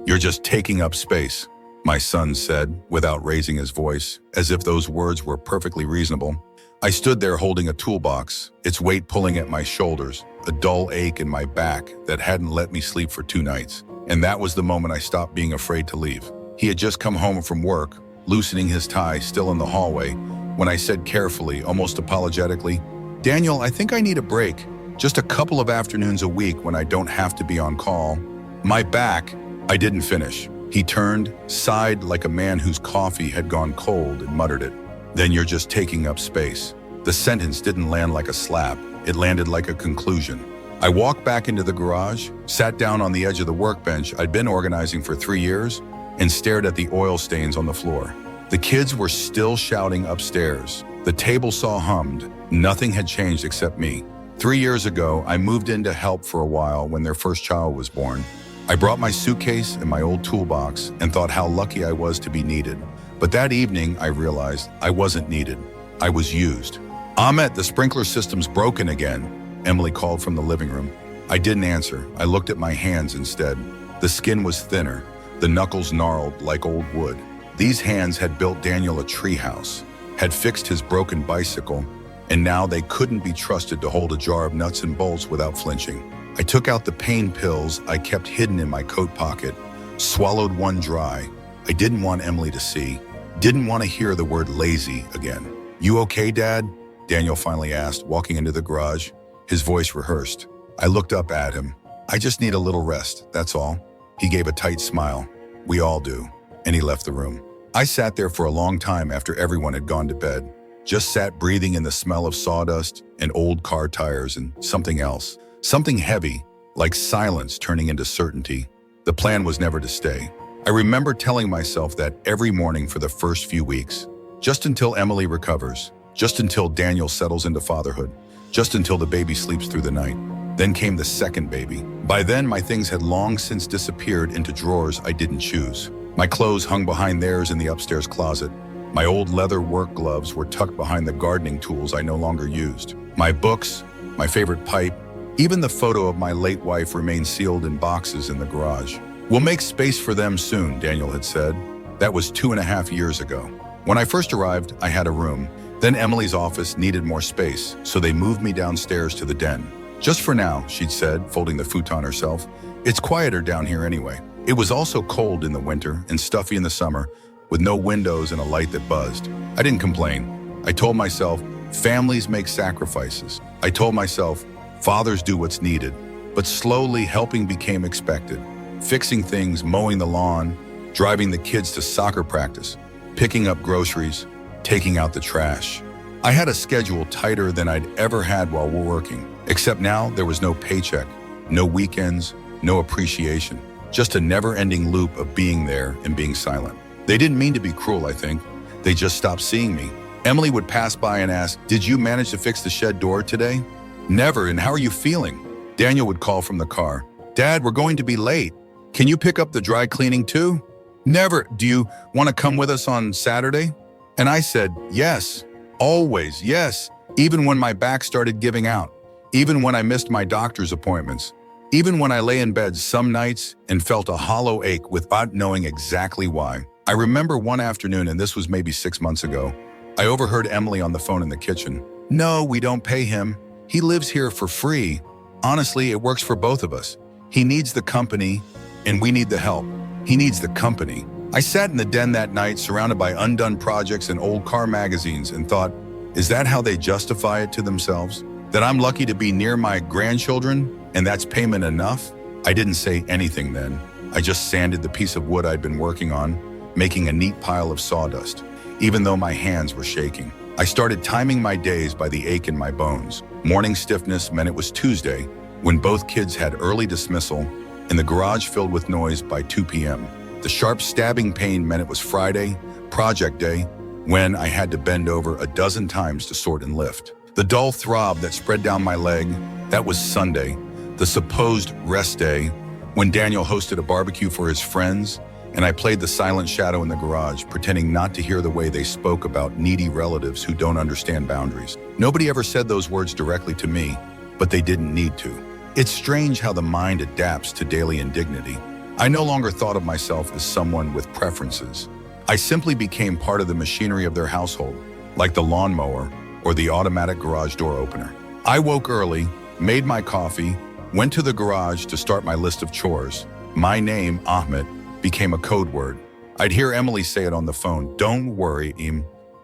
"You're just taking up space," my son said, without raising his voice, as if those words were perfectly reasonable. I stood there holding a toolbox, its weight pulling at my shoulders, a dull ache in my back that hadn't let me sleep for 2 nights. And that was the moment I stopped being afraid to leave. He had just come home from work, loosening his tie still in the hallway, when I said carefully, almost apologetically, "Daniel, I think I need a break. Just a couple of afternoons a week when I don't have to be on call." My back, I didn't finish. He turned, sighed like a man whose coffee had gone cold, and muttered it. "Then you're just taking up space." The sentence didn't land like a slap. It landed like a conclusion. I walked back into the garage, sat down on the edge of the workbench I'd been organizing for 3 years, and stared at the oil stains on the floor. The kids were still shouting upstairs. The table saw hummed. Nothing had changed except me. 3 years ago, I moved in to help for a while when their first child was born. I brought my suitcase and my old toolbox and thought how lucky I was to be needed. But that evening, I realized I wasn't needed. I was used. "Ahmet, the sprinkler system's broken again," Emily called from the living room. I didn't answer. I looked at my hands instead. The skin was thinner, the knuckles gnarled like old wood. These hands had built Daniel a treehouse, had fixed his broken bicycle, and now they couldn't be trusted to hold a jar of nuts and bolts without flinching. I took out the pain pills I kept hidden in my coat pocket, swallowed one dry. I didn't want Emily to see, didn't want to hear the word lazy again. "You okay, Dad?" Daniel finally asked, walking into the garage. His voice rehearsed. I looked up at him. "I just need a little rest, that's all." He gave a tight smile. "We all do." And he left the room. I sat there for a long time after everyone had gone to bed. Just sat breathing in the smell of sawdust and old car tires and something else. Something heavy, like silence turning into certainty. The plan was never to stay. I remember telling myself that every morning for the first few weeks. Just until Emily recovers. Just until Daniel settles into fatherhood. Just until the baby sleeps through the night. Then came the second baby. By then, my things had long since disappeared into drawers I didn't choose. My clothes hung behind theirs in the upstairs closet. My old leather work gloves were tucked behind the gardening tools I no longer used. My books, my favorite pipe, even the photo of my late wife remained sealed in boxes in the garage. "We'll make space for them soon," Daniel had said. That was 2.5 years ago. When I first arrived, I had a room. Then Emily's office needed more space, so they moved me downstairs to the den. "Just for now," she'd said, folding the futon herself. "It's quieter down here anyway." It was also cold in the winter and stuffy in the summer, with no windows and a light that buzzed. I didn't complain. I told myself, families make sacrifices. I told myself, fathers do what's needed. But slowly, helping became expected. Fixing things, mowing the lawn, driving the kids to soccer practice, picking up groceries, taking out the trash. I had a schedule tighter than I'd ever had while we're working. Except now, there was no paycheck, no weekends, no appreciation. Just a never-ending loop of being there and being silent. They didn't mean to be cruel, I think. They just stopped seeing me. Emily would pass by and ask, "Did you manage to fix the shed door today?" "Never, and how are you feeling?" Daniel would call from the car. "Dad, we're going to be late. Can you pick up the dry cleaning too?" "Never. Do you want to come with us on Saturday?" And I said, yes, always, yes, even when my back started giving out, even when I missed my doctor's appointments, even when I lay in bed some nights and felt a hollow ache without knowing exactly why. I remember one afternoon, and this was maybe 6 months ago, I overheard Emily on the phone in the kitchen. "No, we don't pay him. He lives here for free. Honestly, it works for both of us. He needs the company, and we need the help. He needs the company." I sat in the den that night, surrounded by undone projects and old car magazines, and thought, is that how they justify it to themselves? That I'm lucky to be near my grandchildren, and that's payment enough? I didn't say anything then. I just sanded the piece of wood I'd been working on, making a neat pile of sawdust, even though my hands were shaking. I started timing my days by the ache in my bones. Morning stiffness meant it was Tuesday, when both kids had early dismissal, and the garage filled with noise by 2 p.m. The sharp stabbing pain meant it was Friday, project day, when I had to bend over a dozen times to sort and lift. The dull throb that spread down my leg, that was Sunday, the supposed rest day, when Daniel hosted a barbecue for his friends, and I played the silent shadow in the garage, pretending not to hear the way they spoke about needy relatives who don't understand boundaries. Nobody ever said those words directly to me, but they didn't need to. It's strange how the mind adapts to daily indignity. I no longer thought of myself as someone with preferences. I simply became part of the machinery of their household, like the lawnmower or the automatic garage door opener. I woke early, made my coffee, went to the garage to start my list of chores. My name, Ahmet, became a code word. I'd hear Emily say it on the phone, "Don't worry,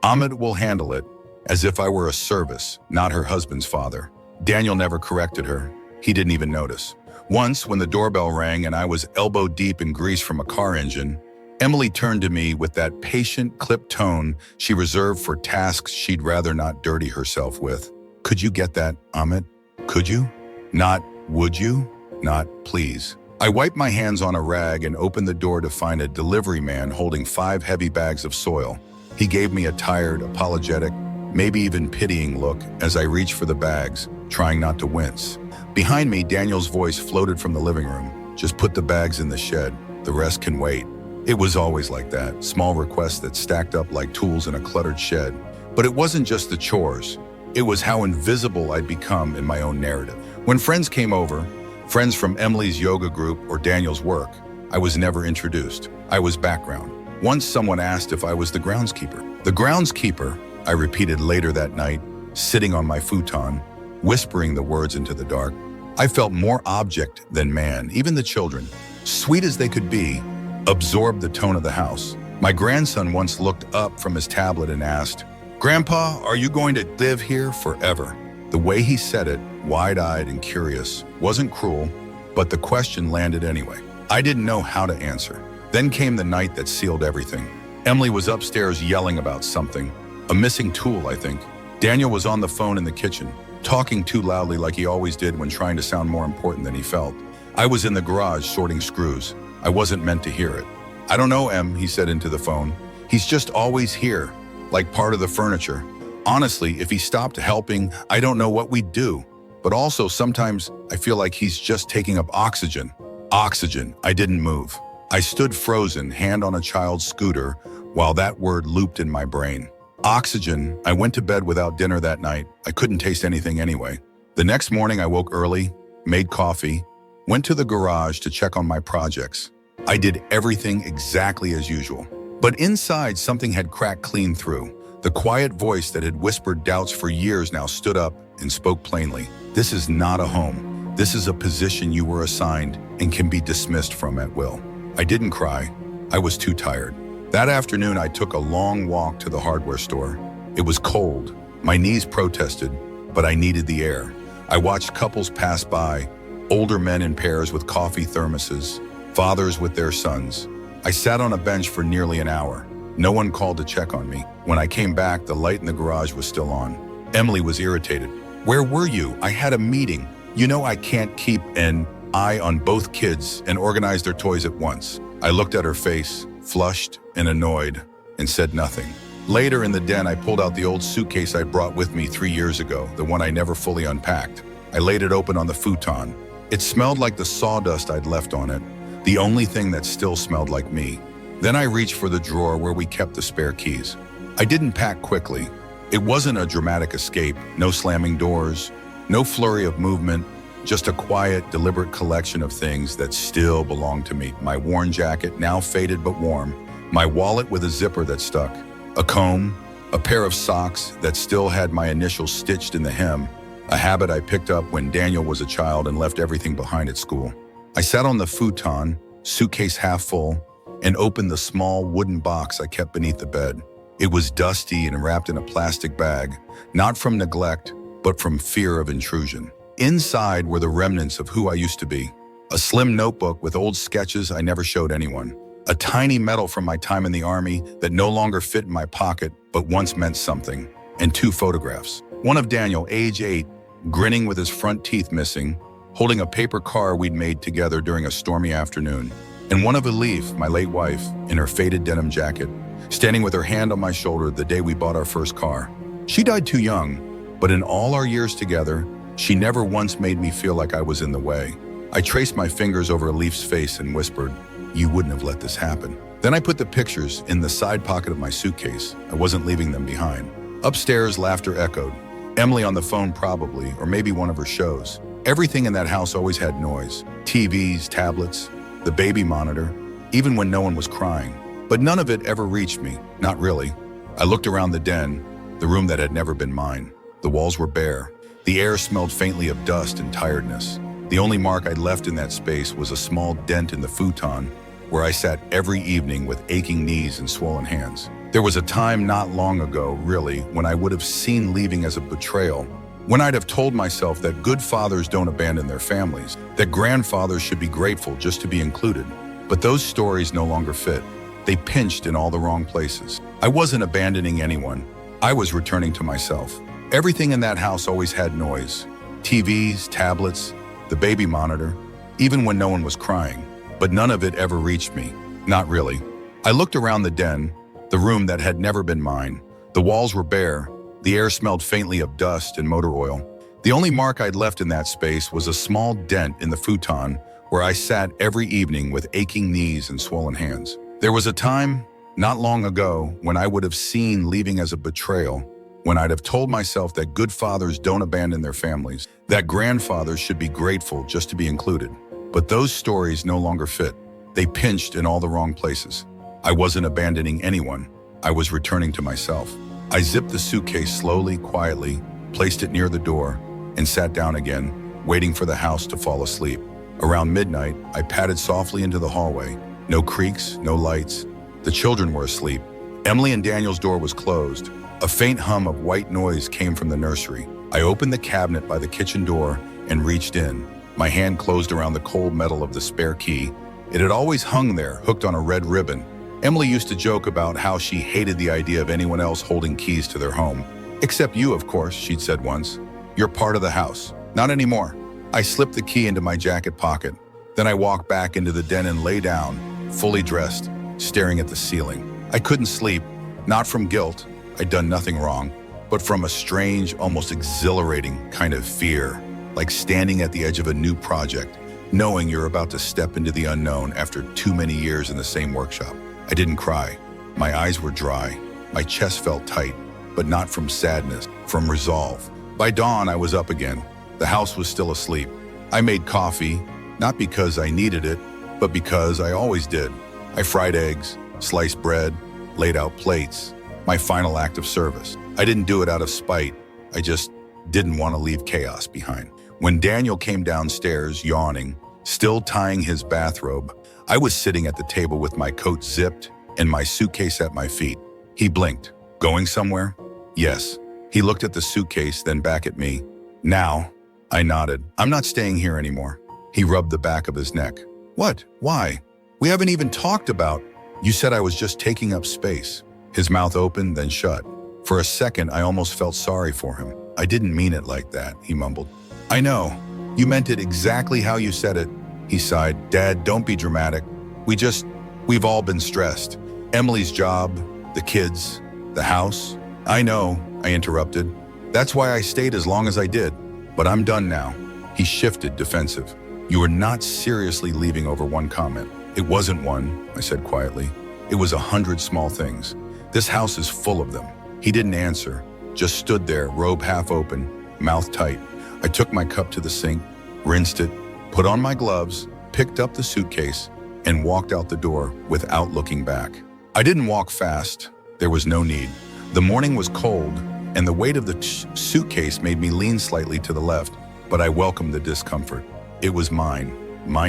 Ahmet will handle it," as if I were a service, not her husband's father. Daniel never corrected her. He didn't even notice. Once, when the doorbell rang and I was elbow deep in grease from a car engine, Emily turned to me with that patient, clipped tone she reserved for tasks she'd rather not dirty herself with. "Could you get that, Ahmet? Could you? Not, would you? Not, please." I wiped my hands on a rag and opened the door to find a delivery man holding 5 heavy bags of soil. He gave me a tired, apologetic, maybe even pitying look as I reached for the bags, trying not to wince. Behind me, Daniel's voice floated from the living room. "Just put the bags in the shed. The rest can wait." It was always like that, small requests that stacked up like tools in a cluttered shed. But it wasn't just the chores. It was how invisible I'd become in my own narrative. When friends came over, friends from Emily's yoga group or Daniel's work, I was never introduced. I was background. Once someone asked if I was the groundskeeper. "The groundskeeper," I repeated later that night, sitting on my futon, whispering the words into the dark. I felt more object than man. Even the children, sweet as they could be, absorbed the tone of the house. My grandson once looked up from his tablet and asked, "Grandpa, are you going to live here forever?" The way he said it, wide-eyed and curious, wasn't cruel, but the question landed anyway. I didn't know how to answer. Then came the night that sealed everything. Emily was upstairs yelling about something, a missing tool, I think. Daniel was on the phone in the kitchen, talking too loudly like he always did when trying to sound more important than he felt. I was in the garage sorting screws. I wasn't meant to hear it. "I don't know, Em," he said into the phone. "He's just always here, like part of the furniture. Honestly, if he stopped helping, I don't know what we'd do. But also, sometimes I feel like he's just taking up oxygen." Oxygen. I didn't move. I stood frozen, hand on a child's scooter, while that word looped in my brain. Oxygen. I went to bed without dinner that night. I couldn't taste anything anyway. The next morning, I woke early, made coffee, went to the garage to check on my projects. I did everything exactly as usual. But inside, something had cracked clean through. The quiet voice that had whispered doubts for years now stood up and spoke plainly. "This is not a home. This is a position you were assigned and can be dismissed from at will." I didn't cry. I was too tired. That afternoon, I took a long walk to the hardware store. It was cold. My knees protested, but I needed the air. I watched couples pass by, older men in pairs with coffee thermoses, fathers with their sons. I sat on a bench for nearly an hour. No one called to check on me. When I came back, the light in the garage was still on. Emily was irritated. "Where were you? I had a meeting. You know I can't keep an eye on both kids and organize their toys at once." I looked at her face, flushed and annoyed, and said nothing. Later in the den, I pulled out the old suitcase I brought with me 3 years ago, the one I never fully unpacked. I laid it open on the futon. It smelled like the sawdust I'd left on it, the only thing that still smelled like me. Then I reached for the drawer where we kept the spare keys. I didn't pack quickly. It wasn't a dramatic escape, no slamming doors, no flurry of movement, just a quiet, deliberate collection of things that still belonged to me. My worn jacket, now faded but warm, my wallet with a zipper that stuck, a comb, a pair of socks that still had my initials stitched in the hem, a habit I picked up when Daniel was a child and left everything behind at school. I sat on the futon, suitcase half full, and opened the small wooden box I kept beneath the bed. It was dusty and wrapped in a plastic bag, not from neglect, but from fear of intrusion. Inside were the remnants of who I used to be. A slim notebook with old sketches I never showed anyone. A tiny medal from my time in the army that no longer fit in my pocket, but once meant something. And 2 photographs. One of Daniel, age 8, grinning with his front teeth missing, holding a paper car we'd made together during a stormy afternoon. And one of Elif, my late wife, in her faded denim jacket, standing with her hand on my shoulder the day we bought our first car. She died too young, but in all our years together, she never once made me feel like I was in the way. I traced my fingers over Elif's face and whispered, "You wouldn't have let this happen." Then I put the pictures in the side pocket of my suitcase. I wasn't leaving them behind. Upstairs, laughter echoed. Emily on the phone probably, or maybe one of her shows. Everything in that house always had noise. TVs, tablets, the baby monitor, even when no one was crying. But none of it ever reached me, not really. I looked around the den, the room that had never been mine. The walls were bare. The air smelled faintly of dust and tiredness. The only mark I'd left in that space was a small dent in the futon where I sat every evening with aching knees and swollen hands. There was a time not long ago, really, when I would have seen leaving as a betrayal, when I'd have told myself that good fathers don't abandon their families, that grandfathers should be grateful just to be included. But those stories no longer fit. They pinched in all the wrong places. I wasn't abandoning anyone. I was returning to myself. Everything in that house always had noise. TVs, tablets, the baby monitor, even when no one was crying. But none of it ever reached me. Not really. I looked around the den, the room that had never been mine. The walls were bare. The air smelled faintly of dust and motor oil. The only mark I'd left in that space was a small dent in the futon where I sat every evening with aching knees and swollen hands. There was a time, not long ago, when I would have seen leaving as a betrayal, when I'd have told myself that good fathers don't abandon their families, that grandfathers should be grateful just to be included. But those stories no longer fit. They pinched in all the wrong places. I wasn't abandoning anyone. I was returning to myself. I zipped the suitcase slowly, quietly, placed it near the door, and sat down again, waiting for the house to fall asleep. Around midnight, I padded softly into the hallway. No creaks, no lights. The children were asleep. Emily and Daniel's door was closed. A faint hum of white noise came from the nursery. I opened the cabinet by the kitchen door and reached in. My hand closed around the cold metal of the spare key. It had always hung there, hooked on a red ribbon. Emily used to joke about how she hated the idea of anyone else holding keys to their home. Except you, of course, she'd said once. You're part of the house. Not anymore. I slipped the key into my jacket pocket. Then I walked back into the den and lay down, fully dressed, staring at the ceiling. I couldn't sleep, not from guilt, I'd done nothing wrong, but from a strange, almost exhilarating kind of fear, like standing at the edge of a new project, knowing you're about to step into the unknown after too many years in the same workshop. I didn't cry. My eyes were dry. My chest felt tight, but not from sadness, from resolve. By dawn, I was up again. The house was still asleep. I made coffee, not because I needed it, but because I always did. I fried eggs, sliced bread, laid out plates, my final act of service. I didn't do it out of spite. I just didn't want to leave chaos behind. When Daniel came downstairs, yawning, still tying his bathrobe, I was sitting at the table with my coat zipped and my suitcase at my feet. He blinked. Going somewhere? Yes. He looked at the suitcase, then back at me. Now? I nodded. I'm not staying here anymore. He rubbed the back of his neck. What? Why? We haven't even talked about. You said I was just taking up space. His mouth opened, then shut. For a second, I almost felt sorry for him. I didn't mean it like that, he mumbled. I know. You meant it exactly how you said it. He sighed. Dad, don't be dramatic. We've all been stressed. Emily's job, the kids, the house. I know, I interrupted. That's why I stayed as long as I did. But I'm done now. He shifted, defensive. You are not seriously leaving over one comment. It wasn't one, I said quietly. It was 100 small things. This house is full of them. He didn't answer, just stood there, robe half open, mouth tight. I took my cup to the sink, rinsed it, put on my gloves, picked up the suitcase, and walked out the door without looking back. I didn't walk fast. There was no need. The morning was cold, and the weight of the suitcase made me lean slightly to the left, but I welcomed the discomfort. It was mine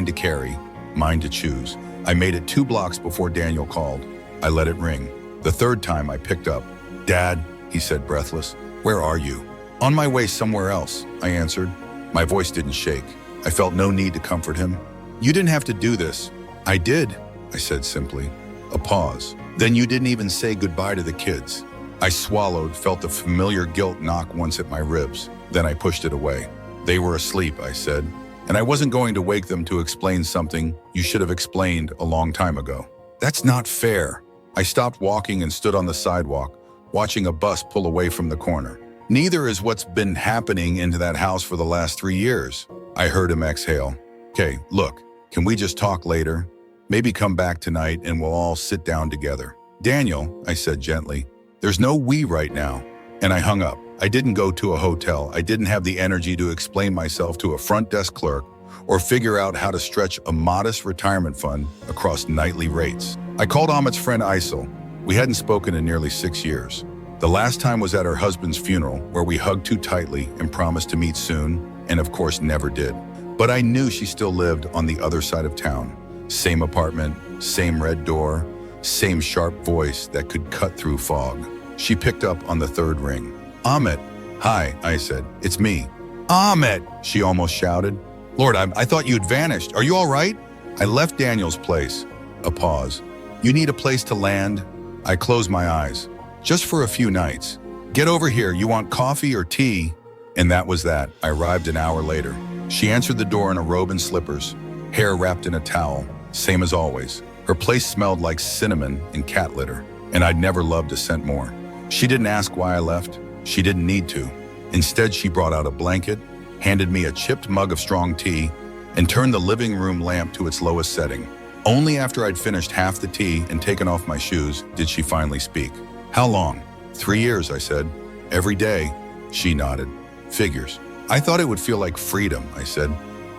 to carry, mine to choose. I made it 2 blocks before Daniel called. I let it ring. The third time I picked up. Dad, he said breathless, where are you? On my way somewhere else, I answered. My voice didn't shake. I felt no need to comfort him. You didn't have to do this. I did, I said simply. A pause. Then you didn't even say goodbye to the kids. I swallowed, felt the familiar guilt knock once at my ribs. Then I pushed it away. They were asleep, I said, and I wasn't going to wake them to explain something you should have explained a long time ago. That's not fair. I stopped walking and stood on the sidewalk, watching a bus pull away from the corner. Neither is what's been happening into that house for the last 3 years. I heard him exhale. Okay, look, can we just talk later? Maybe come back tonight and we'll all sit down together. Daniel, I said gently, there's no we right now. And I hung up. I didn't go to a hotel. I didn't have the energy to explain myself to a front desk clerk or figure out how to stretch a modest retirement fund across nightly rates. I called Ahmet's friend Aysel. We hadn't spoken in nearly 6 years. The last time was at her husband's funeral, where we hugged too tightly and promised to meet soon, and of course never did. But I knew she still lived on the other side of town. Same apartment, same red door, same sharp voice that could cut through fog. She picked up on the third ring. "Ahmet." "Hi," I said. "It's me." "Ahmet," she almost shouted. "Lord, I thought you'd vanished. Are you all right?" I left Daniel's place. A pause. "You need a place to land?" I closed my eyes. "Just for a few nights. Get over here. You want coffee or tea?" And that was that. I arrived an hour later. She answered the door in a robe and slippers, hair wrapped in a towel, same as always. Her place smelled like cinnamon and cat litter, and I'd never loved a scent more. She didn't ask why I left. She didn't need to. Instead, she brought out a blanket, handed me a chipped mug of strong tea, and turned the living room lamp to its lowest setting. Only after I'd finished half the tea and taken off my shoes did she finally speak. "How long?" 3 years, I said. "Every day?" She nodded. "Figures." "I thought it would feel like freedom," I said.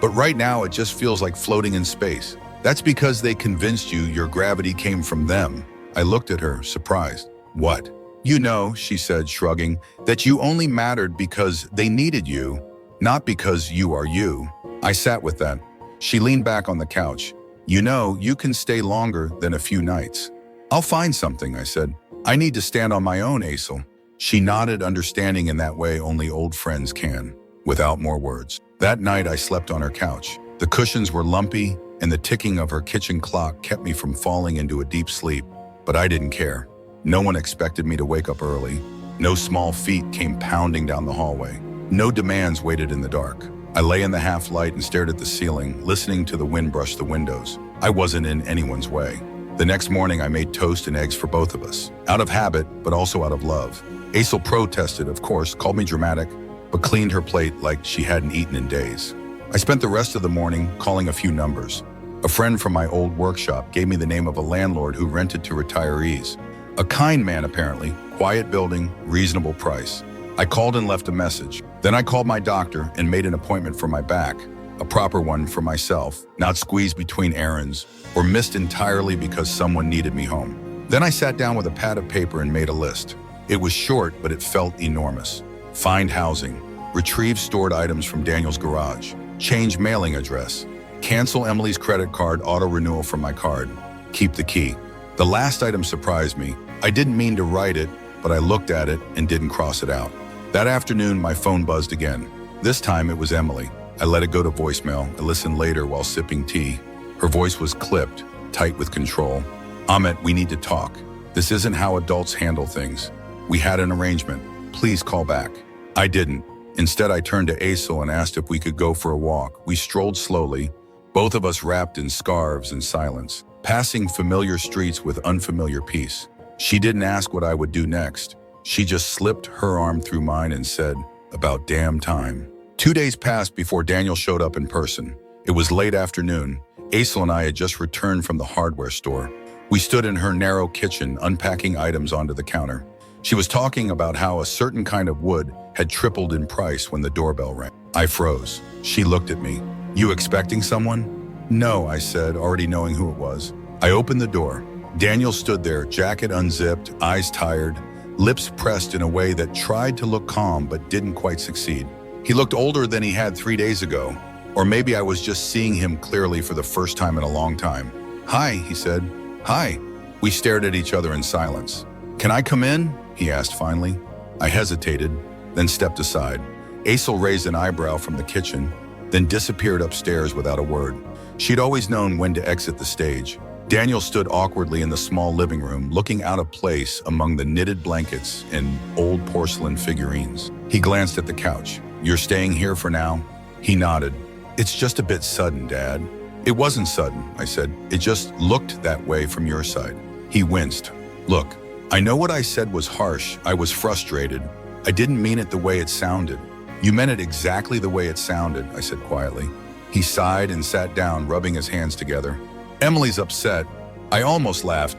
"But right now it just feels like floating in space." "That's because they convinced you your gravity came from them." I looked at her, surprised. "What?" "You know," she said, shrugging, "that you only mattered because they needed you, not because you are you." I sat with that. She leaned back on the couch. "You know, you can stay longer than a few nights." "I'll find something," I said. "I need to stand on my own, Aysel." She nodded, understanding in that way only old friends can, without more words. That night I slept on her couch. The cushions were lumpy, and the ticking of her kitchen clock kept me from falling into a deep sleep. But I didn't care. No one expected me to wake up early. No small feet came pounding down the hallway. No demands waited in the dark. I lay in the half-light and stared at the ceiling, listening to the wind brush the windows. I wasn't in anyone's way. The next morning I made toast and eggs for both of us. Out of habit, but also out of love. Aysel protested, of course, called me dramatic, but cleaned her plate like she hadn't eaten in days. I spent the rest of the morning calling a few numbers. A friend from my old workshop gave me the name of a landlord who rented to retirees. A kind man, apparently. Quiet building, reasonable price. I called and left a message. Then I called my doctor and made an appointment for my back. A proper one for myself, not squeezed between errands or missed entirely because someone needed me home. Then I sat down with a pad of paper and made a list. It was short, but it felt enormous. Find housing. Retrieve stored items from Daniel's garage. Change mailing address. Cancel Emily's credit card auto-renewal from my card. Keep the key. The last item surprised me. I didn't mean to write it, but I looked at it and didn't cross it out. That afternoon, my phone buzzed again. This time it was Emily. I let it go to voicemail. I listened later while sipping tea. Her voice was clipped, tight with control. "Ahmet, we need to talk. This isn't how adults handle things. We had an arrangement. Please call back." I didn't. Instead, I turned to Aysel and asked if we could go for a walk. We strolled slowly, both of us wrapped in scarves and silence, passing familiar streets with unfamiliar peace. She didn't ask what I would do next. She just slipped her arm through mine and said, "About damn time." 2 days passed before Daniel showed up in person. It was late afternoon. Aysel and I had just returned from the hardware store. We stood in her narrow kitchen, unpacking items onto the counter. She was talking about how a certain kind of wood had tripled in price when the doorbell rang. I froze. She looked at me. "You expecting someone?" "No," I said, already knowing who it was. I opened the door. Daniel stood there, jacket unzipped, eyes tired, lips pressed in a way that tried to look calm but didn't quite succeed. He looked older than he had 3 days ago, or maybe I was just seeing him clearly for the first time in a long time. "Hi," he said. "Hi." We stared at each other in silence. "Can I come in?" he asked finally. I hesitated, then stepped aside. Aysel raised an eyebrow from the kitchen, then disappeared upstairs without a word. She'd always known when to exit the stage. Daniel stood awkwardly in the small living room, looking out of place among the knitted blankets and old porcelain figurines. He glanced at the couch. "You're staying here for now?" He nodded. "It's just a bit sudden, Dad." "It wasn't sudden," I said. "It just looked that way from your side." He winced. "Look, I know what I said was harsh. I was frustrated. I didn't mean it the way it sounded." "You meant it exactly the way it sounded," I said quietly. He sighed and sat down, rubbing his hands together. "Emily's upset." I almost laughed.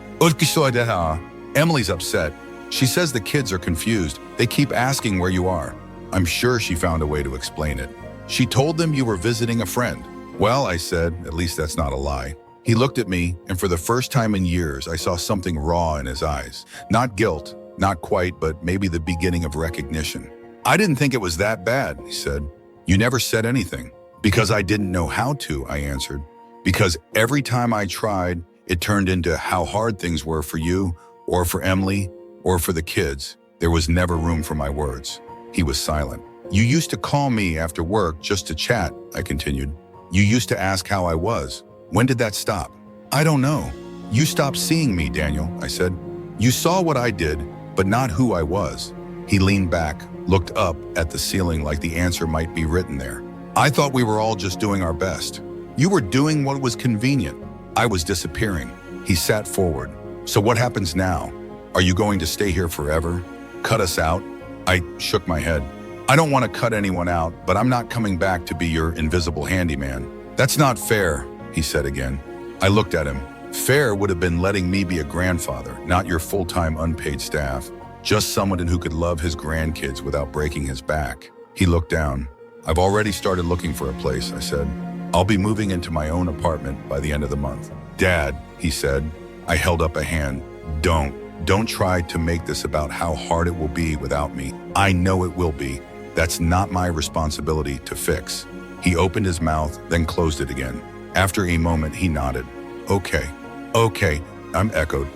"Emily's upset. She says the kids are confused. They keep asking where you are." I'm sure she found a way to explain it. "She told them you were visiting a friend." Well, I said, at least that's not a lie. He looked at me, and for the first time in years, I saw something raw in his eyes. Not guilt, not quite, but maybe the beginning of recognition. I didn't think it was that bad, he said. You never said anything. Because I didn't know how to, I answered. Because every time I tried, it turned into how hard things were for you, or for Emily, or for the kids. There was never room for my words. He was silent. You used to call me after work just to chat, I continued. You used to ask how I was. When did that stop? I don't know. You stopped seeing me, Daniel, I said. You saw what I did, but not who I was. He leaned back, looked up at the ceiling like the answer might be written there. I thought we were all just doing our best. You were doing what was convenient. I was disappearing. He sat forward. So what happens now? Are you going to stay here forever? Cut us out? I shook my head. I don't want to cut anyone out, but I'm not coming back to be your invisible handyman. That's not fair, he said again. I looked at him. Fair would have been letting me be a grandfather, not your full-time unpaid staff. Just someone who could love his grandkids without breaking his back. He looked down. I've already started looking for a place, I said. I'll be moving into my own apartment by the end of the month. Dad, he said. I held up a hand. Don't try to make this about how hard it will be without me. I know it will be. That's not my responsibility to fix. He opened his mouth, then closed it again. After a moment, he nodded. Okay, I'm echoed.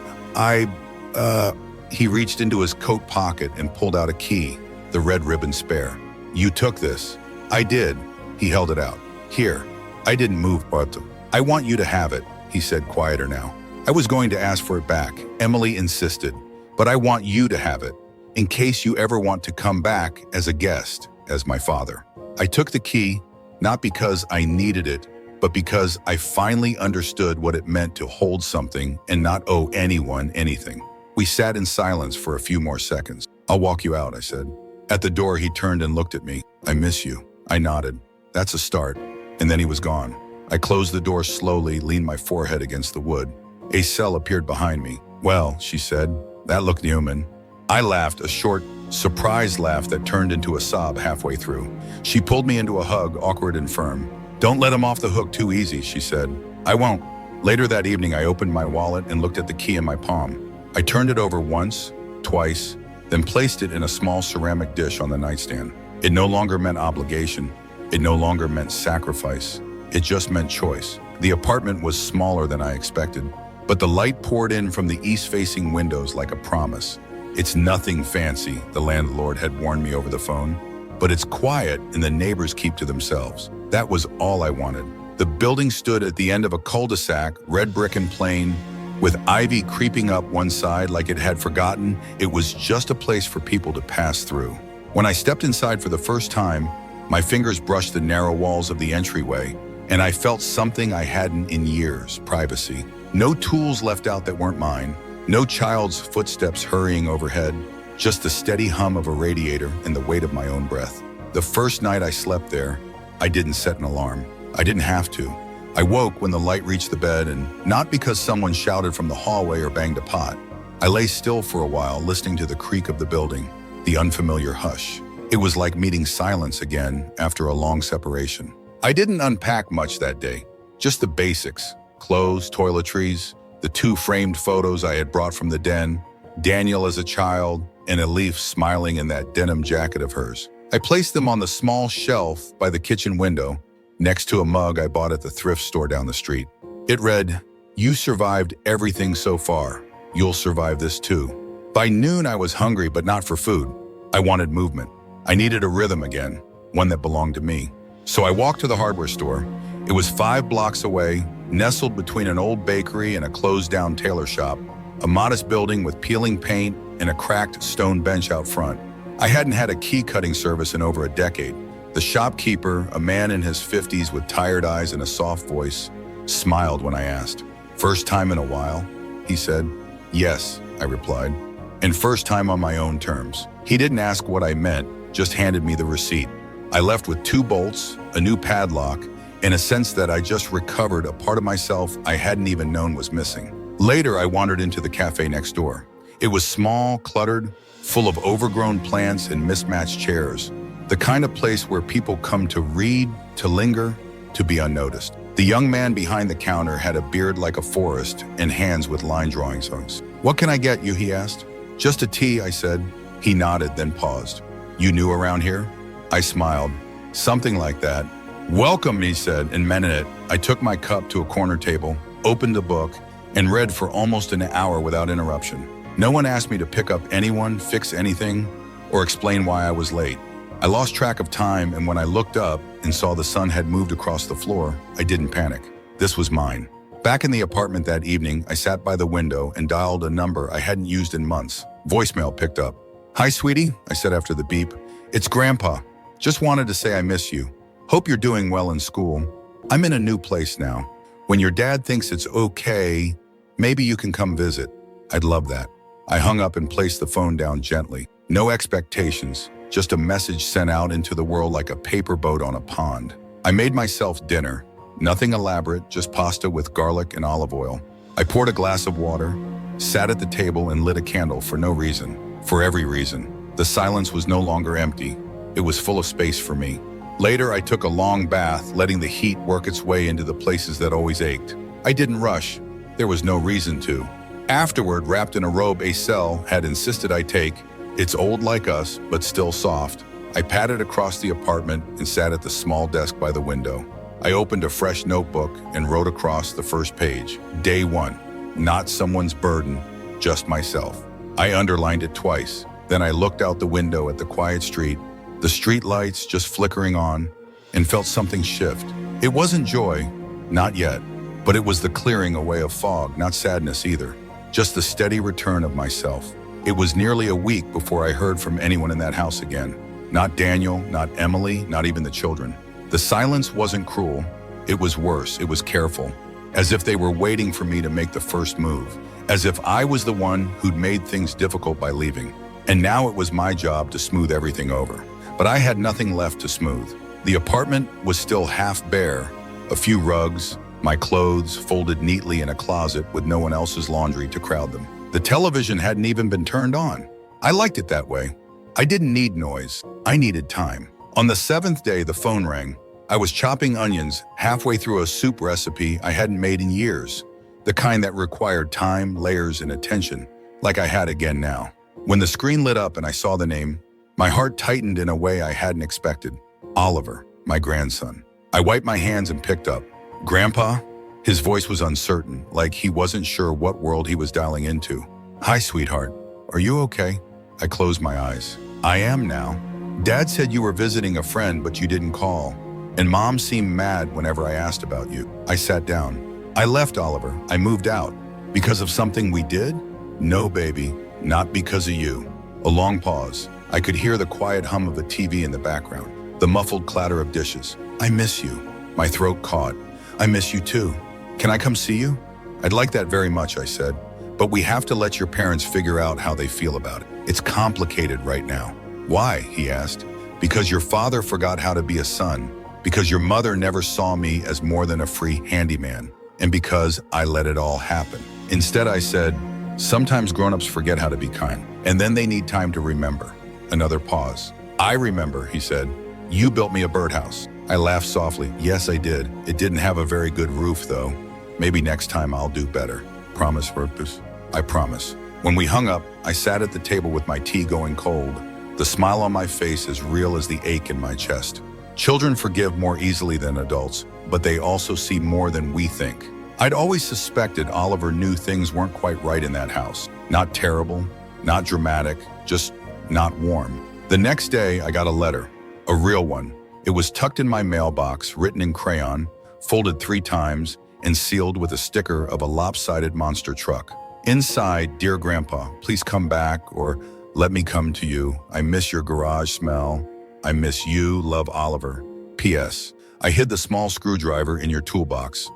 He reached into his coat pocket and pulled out a key, the red ribbon spare. You took this. I did. He held it out. Here. I didn't move, but I want you to have it, he said, quieter now. I was going to ask for it back. Emily insisted, but I want you to have it, in case you ever want to come back as a guest, as my father. I took the key, not because I needed it, but because I finally understood what it meant to hold something and not owe anyone anything. We sat in silence for a few more seconds. I'll walk you out, I said. At the door, he turned and looked at me. I miss you. I nodded. That's a start. And then he was gone. I closed the door slowly, leaned my forehead against the wood. A cell appeared behind me. Well, she said, that looked human. I laughed, a short, surprised laugh that turned into a sob halfway through. She pulled me into a hug, awkward and firm. Don't let him off the hook too easy, she said. I won't. Later that evening, I opened my wallet and looked at the key in my palm. I turned it over once, twice, then placed it in a small ceramic dish on the nightstand. It no longer meant obligation. It no longer meant sacrifice. It just meant choice. The apartment was smaller than I expected, but the light poured in from the east-facing windows like a promise. It's nothing fancy, the landlord had warned me over the phone, but it's quiet and the neighbors keep to themselves. That was all I wanted. The building stood at the end of a cul-de-sac, red brick and plain, with ivy creeping up one side like it had forgotten it was just a place for people to pass through. When I stepped inside for the first time, my fingers brushed the narrow walls of the entryway, and I felt something I hadn't in years, privacy. No tools left out that weren't mine, no child's footsteps hurrying overhead, just the steady hum of a radiator and the weight of my own breath. The first night I slept there, I didn't set an alarm. I didn't have to. I woke when the light reached the bed, and not because someone shouted from the hallway or banged a pot. I lay still for a while, listening to the creak of the building, the unfamiliar hush. It was like meeting silence again after a long separation. I didn't unpack much that day, just the basics: clothes, toiletries, the 2 framed photos I had brought from the den, Daniel as a child, and Elif smiling in that denim jacket of hers. I placed them on the small shelf by the kitchen window, next to a mug I bought at the thrift store down the street. It read, "You survived everything so far. You'll survive this too." By noon, I was hungry, but not for food. I wanted movement. I needed a rhythm again, one that belonged to me. So I walked to the hardware store. It was 5 blocks away, nestled between an old bakery and a closed-down tailor shop, a modest building with peeling paint and a cracked stone bench out front. I hadn't had a key-cutting service in over a decade. The shopkeeper, a man in his 50s with tired eyes and a soft voice, smiled when I asked. "First time in a while?" he said. "Yes," I replied, "and first time on my own terms." He didn't ask what I meant, just handed me the receipt. I left with 2 bolts, a new padlock, and a sense that I just recovered a part of myself I hadn't even known was missing. Later, I wandered into the cafe next door. It was small, cluttered, full of overgrown plants and mismatched chairs, the kind of place where people come to read, to linger, to be unnoticed. The young man behind the counter had a beard like a forest and hands with line drawings. "What can I get you?" he asked. "Just a tea," I said. He nodded, then paused. "You new around here?" I smiled. "Something like that." "Welcome," he said, and meant it. I took my cup to a corner table, opened a book, and read for almost an hour without interruption. No one asked me to pick up anyone, fix anything, or explain why I was late. I lost track of time, and when I looked up and saw the sun had moved across the floor, I didn't panic. This was mine. Back in the apartment that evening, I sat by the window and dialed a number I hadn't used in months. Voicemail picked up. "Hi, sweetie," I said after the beep. "It's Grandpa. Just wanted to say I miss you. Hope you're doing well in school. I'm in a new place now. When your dad thinks it's okay, maybe you can come visit. I'd love that." I hung up and placed the phone down gently. No expectations, just a message sent out into the world like a paper boat on a pond. I made myself dinner. Nothing elaborate, just pasta with garlic and olive oil. I poured a glass of water, sat at the table and lit a candle for no reason, for every reason. The silence was no longer empty. It was full of space for me. Later, I took a long bath, letting the heat work its way into the places that always ached. I didn't rush. There was no reason to. Afterward, wrapped in a robe Acel had insisted I take, it's old like us, but still soft, I padded across the apartment and sat at the small desk by the window. I opened a fresh notebook and wrote across the first page, Day 1, not someone's burden, just myself. I underlined it twice. Then I looked out the window at the quiet street, the street lights just flickering on, and felt something shift. It wasn't joy, not yet, but it was the clearing away of fog, not sadness either, just the steady return of myself. It was nearly a week before I heard from anyone in that house again. Not Daniel, not Emily, not even the children. The silence wasn't cruel. It was worse. It was careful, as if they were waiting for me to make the first move, as if I was the one who'd made things difficult by leaving. And now it was my job to smooth everything over. But I had nothing left to smooth. The apartment was still half bare, a few rugs, my clothes folded neatly in a closet with no one else's laundry to crowd them. The television hadn't even been turned on. I liked it that way. I didn't need noise. I needed time. On the 7th day, the phone rang. I was chopping onions halfway through a soup recipe I hadn't made in years, the kind that required time, layers, and attention, like I had again now. When the screen lit up and I saw the name, my heart tightened in a way I hadn't expected. Oliver, my grandson. I wiped my hands and picked up. "Grandpa?" His voice was uncertain, like he wasn't sure what world he was dialing into. "Hi, sweetheart. Are you okay?" I closed my eyes. "I am now. Dad said you were visiting a friend, but you didn't call. And Mom seemed mad whenever I asked about you." I sat down. "I left, Oliver. I moved out. Because of something we did?" "No, baby. Not because of you." A long pause. I could hear the quiet hum of a TV in the background, the muffled clatter of dishes. "I miss you." My throat caught. "I miss you too. Can I come see you?" "I'd like that very much," I said. "But we have to let your parents figure out how they feel about it. It's complicated right now." "Why?" he asked. "Because your father forgot how to be a son. Because your mother never saw me as more than a free handyman. And because I let it all happen." Instead, I said, "Sometimes grown-ups forget how to be kind, and then they need time to remember." Another pause. "I remember," he said. "You built me a birdhouse." I laughed softly. "Yes, I did. It didn't have a very good roof, though. Maybe next time I'll do better." "Promise, Rupus?" "I promise." When we hung up, I sat at the table with my tea going cold, the smile on my face as real as the ache in my chest. Children forgive more easily than adults, but they also see more than we think. I'd always suspected Oliver knew things weren't quite right in that house. Not terrible, not dramatic, just not warm. The next day, I got a letter, a real one. It was tucked in my mailbox, written in crayon, folded 3 times, and sealed with a sticker of a lopsided monster truck. Inside, "Dear Grandpa, please come back," or "Let me come to you. I miss your garage smell. I miss you. Love, Oliver. P.S. I hid the small screwdriver in your toolbox.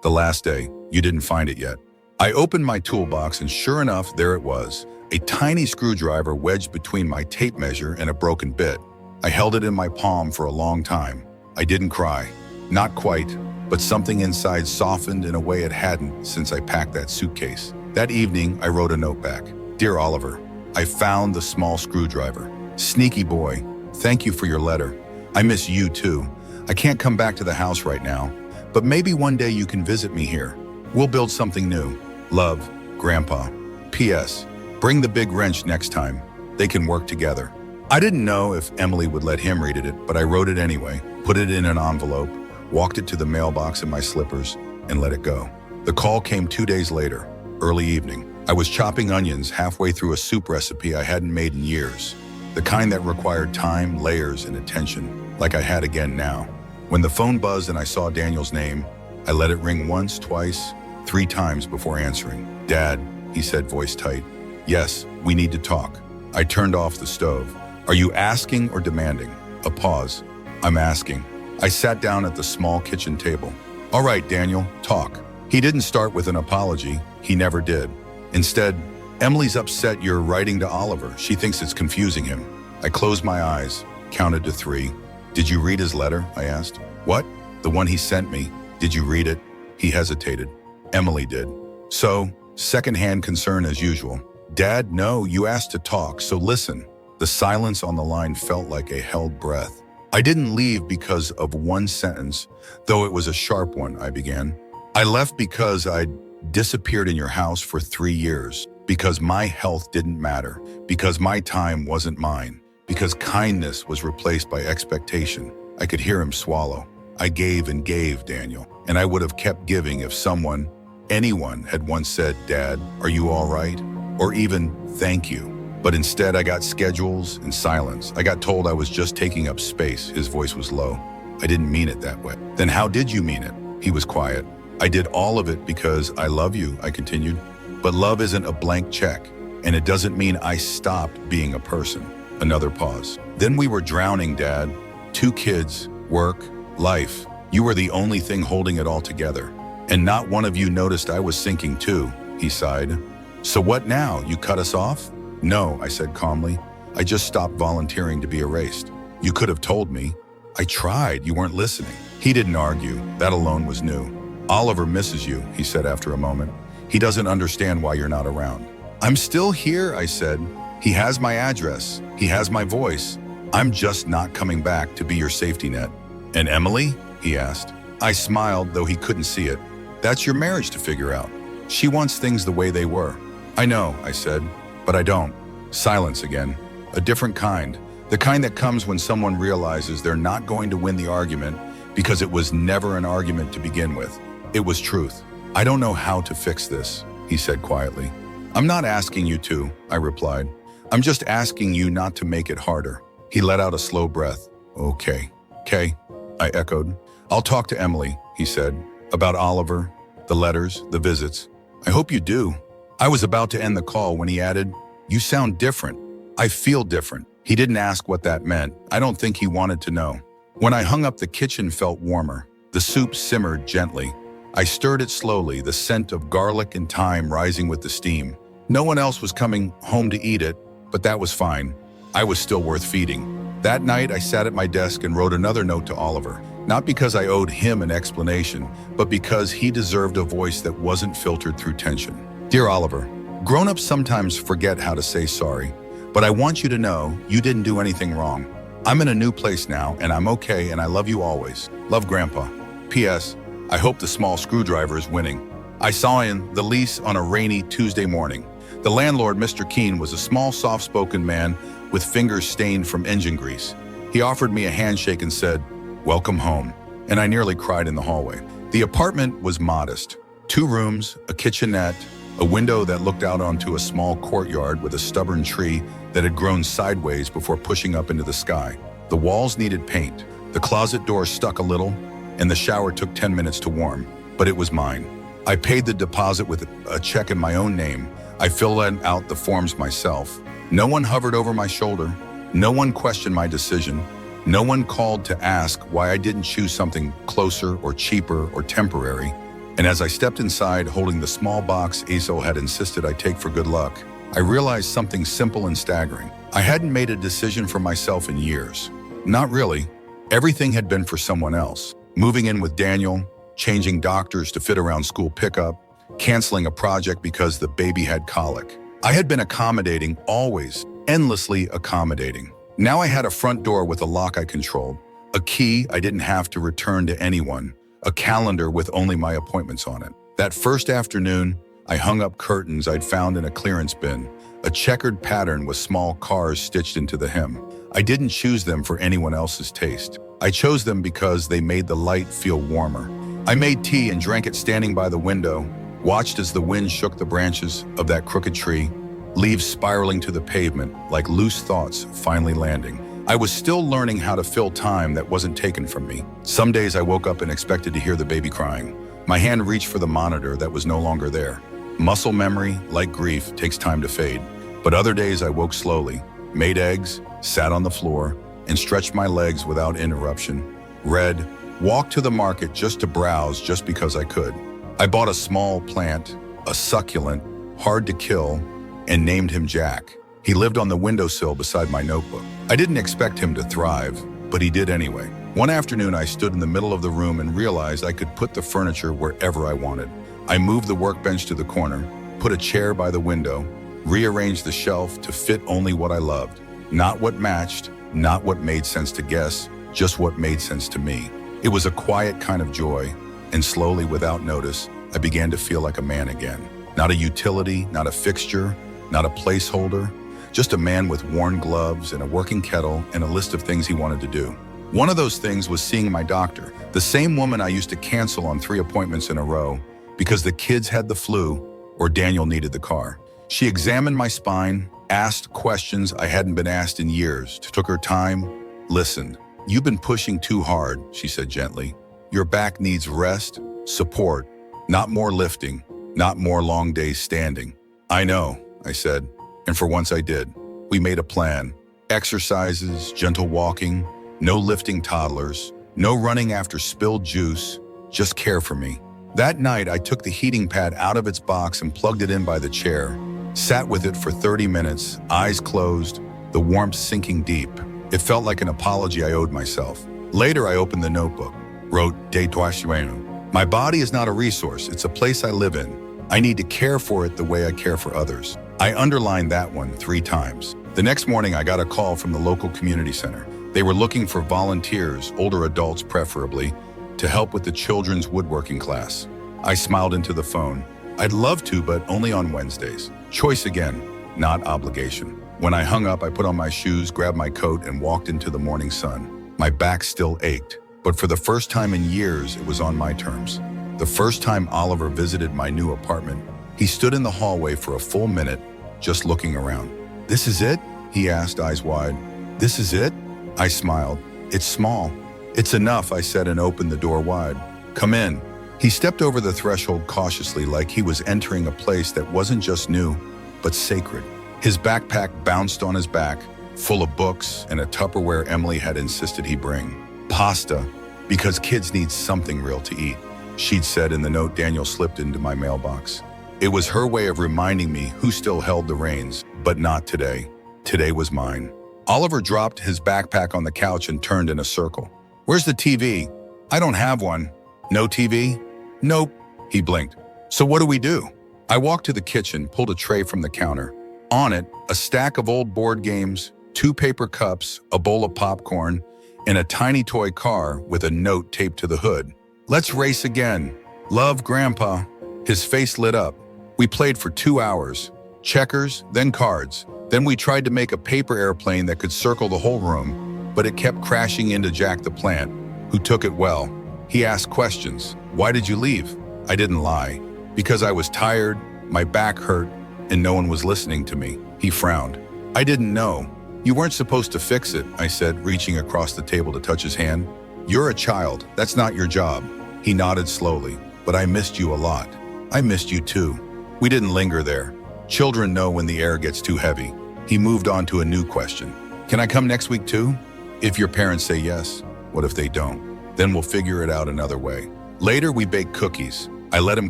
The last day, you didn't find it yet." I opened my toolbox and sure enough, there it was, a tiny screwdriver wedged between my tape measure and a broken bit. I held it in my palm for a long time. I didn't cry. Not quite, but something inside softened in a way it hadn't since I packed that suitcase. That evening, I wrote a note back. "Dear Oliver, I found the small screwdriver. Sneaky boy, thank you for your letter. I miss you too. I can't come back to the house right now, but maybe one day you can visit me here. We'll build something new. Love, Grandpa. P.S. Bring the big wrench next time. They can work together. I didn't know if Emily would let him read it, but I wrote it anyway, put it in an envelope, walked it to the mailbox in my slippers, and let it go. The call came 2 days later, early evening. I was chopping onions halfway through a soup recipe I hadn't made in years, the kind that required time, layers, and attention, like I had again now. When the phone buzzed and I saw Daniel's name, I let it ring once, twice, 3 times before answering. "Dad," he said, voice tight. "Yes, we need to talk." I turned off the stove. "Are you asking or demanding?" A pause. "I'm asking." I sat down at the small kitchen table. "All right, Daniel, talk." He didn't start with an apology. He never did. Instead, "Emily's upset you're writing to Oliver. She thinks it's confusing him." I closed my eyes, counted to 3. "Did you read his letter?" I asked. "What?" "The one he sent me. Did you read it?" He hesitated. "Emily did." "So, secondhand concern as usual." "Dad, no, you asked to talk, so listen." The silence on the line felt like a held breath. "I didn't leave because of one sentence, though it was a sharp one," I began. "I left because I'd disappeared in your house for 3 years, because my health didn't matter, because my time wasn't mine, because kindness was replaced by expectation." I could hear him swallow. "I gave and gave, Daniel, and I would have kept giving if someone, anyone, had once said, 'Dad, are you all right?' Or even, 'Thank you.' But instead I got schedules and silence. I got told I was just taking up space." His voice was low. "I didn't mean it that way." "Then how did you mean it?" He was quiet. "I did all of it because I love you," I continued. "But love isn't a blank check, and it doesn't mean I stopped being a person." Another pause. "Then we were drowning, Dad. 2 kids, work, life. You were the only thing holding it all together. And not one of you noticed I was sinking too," he sighed. "So what now? You cut us off?" "No," I said calmly. "I just stopped volunteering to be erased. You could have told me." "I tried. You weren't listening." He didn't argue. That alone was new. "Oliver misses you," he said after a moment. "He doesn't understand why you're not around." "I'm still here," I said. "He has my address. He has my voice. I'm just not coming back to be your safety net." "And Emily?" he asked. I smiled, though he couldn't see it. "That's your marriage to figure out. She wants things the way they were." "I know," I said, "but I don't." Silence again. A different kind. The kind that comes when someone realizes they're not going to win the argument because it was never an argument to begin with. It was truth. "I don't know how to fix this," he said quietly. "I'm not asking you to," I replied. "I'm just asking you not to make it harder." He let out a slow breath. "Okay. Okay," I echoed. "I'll talk to Emily," he said, "about Oliver, the letters, the visits. I hope you do." I was about to end the call when he added, "You sound different." "I feel different." He didn't ask what that meant. I don't think he wanted to know. When I hung up, the kitchen felt warmer. The soup simmered gently. I stirred it slowly, the scent of garlic and thyme rising with the steam. No one else was coming home to eat it, but that was fine. I was still worth feeding. That night, I sat at my desk and wrote another note to Oliver, not because I owed him an explanation, but because he deserved a voice that wasn't filtered through tension. "Dear Oliver, grown-ups sometimes forget how to say sorry, but I want you to know you didn't do anything wrong. I'm in a new place now, and I'm okay, and I love you always. Love, Grandpa. P.S. I hope the small screwdriver is winning." I saw in the lease on a rainy Tuesday morning. The landlord, Mr. Keene, was a small, soft-spoken man with fingers stained from engine grease. He offered me a handshake and said, "Welcome home," and I nearly cried in the hallway. The apartment was modest. 2 rooms, a kitchenette, a window that looked out onto a small courtyard with a stubborn tree that had grown sideways before pushing up into the sky. The walls needed paint. The closet door stuck a little, and the shower took 10 minutes to warm, but it was mine. I paid the deposit with a check in my own name. I filled out the forms myself. No one hovered over my shoulder. No one questioned my decision. No one called to ask why I didn't choose something closer or cheaper or temporary. And as I stepped inside, holding the small box Aso had insisted I take for good luck, I realized something simple and staggering. I hadn't made a decision for myself in years. Not really. Everything had been for someone else. Moving in with Daniel, changing doctors to fit around school pickup, canceling a project because the baby had colic. I had been accommodating, always, endlessly accommodating. Now I had a front door with a lock I controlled, A key I didn't have to return to anyone, a calendar with only my appointments on it. That first afternoon, I hung up curtains I'd found in a clearance bin, a checkered pattern with small cars stitched into the hem. I didn't choose them for anyone else's taste. I chose them because they made the light feel warmer. I made tea and drank it standing by the window, watched as the wind shook the branches of that crooked tree, leaves spiraling to the pavement like loose thoughts finally landing. I was still learning how to fill time that wasn't taken from me. Some days I woke up and expected to hear the baby crying. My hand reached for the monitor that was no longer there. Muscle memory, like grief, takes time to fade. But other days I woke slowly, made eggs, sat on the floor, and stretched my legs without interruption, read, walked to the market just to browse just because I could. I bought a small plant, a succulent, hard to kill, and named him Jack. He lived on the windowsill beside my notebook. I didn't expect him to thrive, but he did anyway. One afternoon, I stood in the middle of the room and realized I could put the furniture wherever I wanted. I moved the workbench to the corner, put a chair by the window, rearranged the shelf to fit only what I loved. Not what matched, not what made sense to guess, just what made sense to me. It was a quiet kind of joy, and slowly, without notice, I began to feel like a man again. Not a utility, not a fixture, not a placeholder, just a man with worn gloves and a working kettle and a list of things he wanted to do. One of those things was seeing my doctor, the same woman I used to cancel on 3 appointments in a row because the kids had the flu or Daniel needed the car. She examined my spine, asked questions I hadn't been asked in years, took her time, listened. "You've been pushing too hard," she said gently. "Your back needs rest, support, not more lifting, not more long days standing." "I know," I said, and for once I did. We made a plan. Exercises, gentle walking, no lifting toddlers, no running after spilled juice, just care for me. That night, I took the heating pad out of its box and plugged it in by the chair, sat with it for 30 minutes, eyes closed, the warmth sinking deep. It felt like an apology I owed myself. Later, I opened the notebook, wrote, "De toi sueno." My body is not a resource, it's a place I live in. I need to care for it the way I care for others. I underlined that one 3 times. The next morning, I got a call from the local community center. They were looking for volunteers, older adults preferably, to help with the children's woodworking class. I smiled into the phone. "I'd love to, but only on Wednesdays." Choice again, not obligation. When I hung up, I put on my shoes, grabbed my coat, and walked into the morning sun. My back still ached, but for the first time in years, it was on my terms. The first time Oliver visited my new apartment, he stood in the hallway for a full minute, just looking around. "This is it?" he asked, eyes wide. "This is it?" I smiled. "It's small." "It's enough," I said and opened the door wide. "Come in." He stepped over the threshold cautiously, like he was entering a place that wasn't just new, but sacred. His backpack bounced on his back, full of books and a Tupperware Emily had insisted he bring. "Pasta, because kids need something real to eat," she'd said in the note Daniel slipped into my mailbox. It was her way of reminding me who still held the reins, but not today. Today was mine. Oliver dropped his backpack on the couch and turned in a circle. "Where's the TV?" "I don't have one." "No TV?" "Nope." He blinked. "So what do we do?" I walked to the kitchen, pulled a tray from the counter. On it, a stack of old board games, 2 paper cups, a bowl of popcorn, and a tiny toy car with a note taped to the hood. "Let's race again. Love, Grandpa." His face lit up. We played for 2 hours. Checkers, then cards. Then we tried to make a paper airplane that could circle the whole room, but it kept crashing into Jack the plant, who took it well. He asked questions. "Why did you leave?" I didn't lie. "Because I was tired, my back hurt, and no one was listening to me." He frowned. "I didn't know. You weren't supposed to fix it," I said, reaching across the table to touch his hand. "You're a child. That's not your job." He nodded slowly. "But I missed you a lot." "I missed you too." We didn't linger there. Children know when the air gets too heavy. He moved on to a new question. "Can I come next week too?" "If your parents say yes." "What if they don't?" "Then we'll figure it out another way." Later, we baked cookies. I let him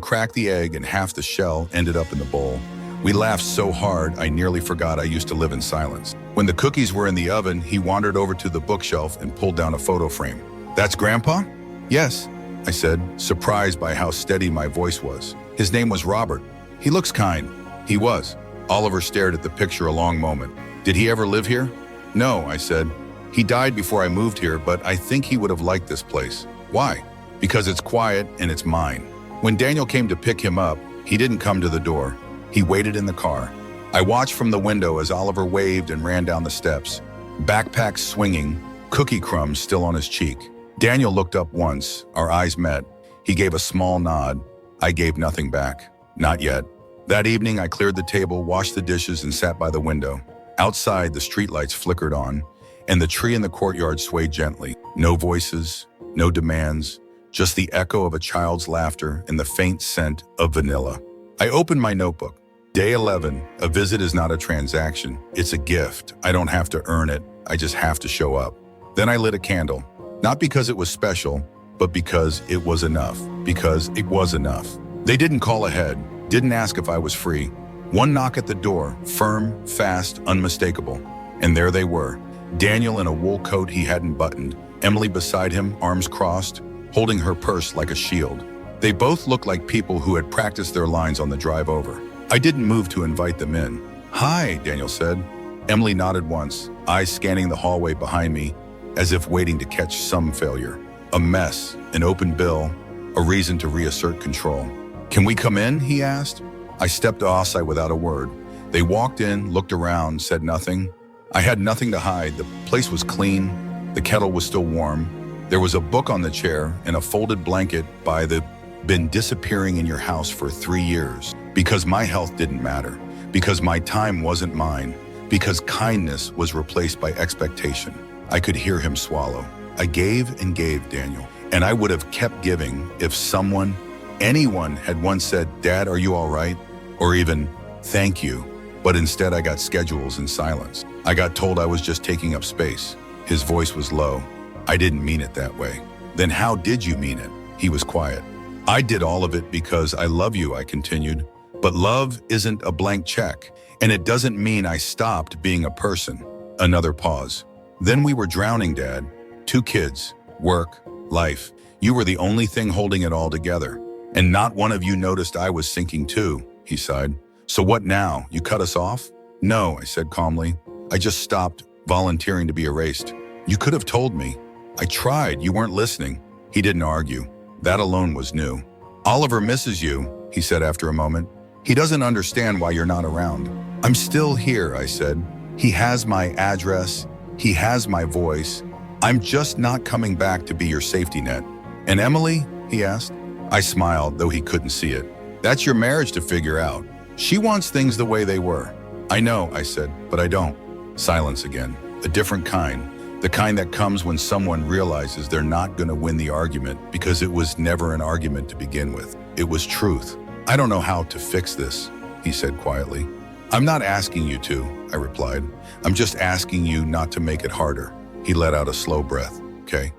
crack the egg and half the shell ended up in the bowl. We laughed so hard, I nearly forgot I used to live in silence. When the cookies were in the oven, he wandered over to the bookshelf and pulled down a photo frame. "That's Grandpa?" "Yes," I said, surprised by how steady my voice was. "His name was Robert. He looks kind." He was. Oliver stared at the picture a long moment. "Did he ever live here?" "No," I said. He died before I moved here, but I think he would have liked this place. Why? Because it's quiet and it's mine. When Daniel came to pick him up, he didn't come to the door. He waited in the car. I watched from the window as Oliver waved and ran down the steps, backpack swinging, cookie crumbs still on his cheek. Daniel looked up once. Our eyes met. He gave a small nod. I gave nothing back. Not yet. That evening, I cleared the table, washed the dishes, and sat by the window. Outside, the streetlights flickered on, and the tree in the courtyard swayed gently. No voices, no demands, just the echo of a child's laughter and the faint scent of vanilla. I opened my notebook. Day 11, a visit is not a transaction. It's a gift. I don't have to earn it. I just have to show up. Then I lit a candle, not because it was special, but because it was enough. Because it was enough. They didn't call ahead, didn't ask if I was free. One knock at the door, firm, fast, unmistakable. And there they were. Daniel in a wool coat he hadn't buttoned, Emily beside him, arms crossed, holding her purse like a shield. They both looked like people who had practiced their lines on the drive over. I didn't move to invite them in. "Hi," Daniel said. Emily nodded once, eyes scanning the hallway behind me, as if waiting to catch some failure. A mess, an open bill, a reason to reassert control. "Can we come in?" he asked. I stepped offside without a word. They walked in, looked around, said nothing. I had nothing to hide. The place was clean. The kettle was still warm. There was a book on the chair and a folded blanket by the "been disappearing in your house for 3 years." Because my health didn't matter. Because my time wasn't mine. Because kindness was replaced by expectation. I could hear him swallow. I gave and gave, Daniel. And I would have kept giving if someone, anyone had once said, "Dad, are you all right?" Or even, "Thank you." But instead I got schedules and silence. I got told I was just taking up space. His voice was low. "I didn't mean it that way." "Then how did you mean it?" He was quiet. "I did all of it because I love you," I continued. "But love isn't a blank check, and it doesn't mean I stopped being a person." Another pause. "Then we were drowning, Dad. 2 kids, work, life. You were the only thing holding it all together. And not one of you noticed I was sinking too," he sighed. "So what now? You cut us off?" "No," I said calmly. "I just stopped volunteering to be erased. You could have told me. I tried. You weren't listening." He didn't argue. That alone was new. "Oliver misses you," he said after a moment. "He doesn't understand why you're not around." "I'm still here," I said. "He has my address. He has my voice. I'm just not coming back to be your safety net." "And Emily?" he asked. I smiled, though he couldn't see it. "That's your marriage to figure out. She wants things the way they were." "I know," I said, "but I don't." Silence again. A different kind. The kind that comes when someone realizes they're not going to win the argument because it was never an argument to begin with. It was truth. "I don't know how to fix this," he said quietly. "I'm not asking you to," I replied. "I'm just asking you not to make it harder." He let out a slow breath. Okay,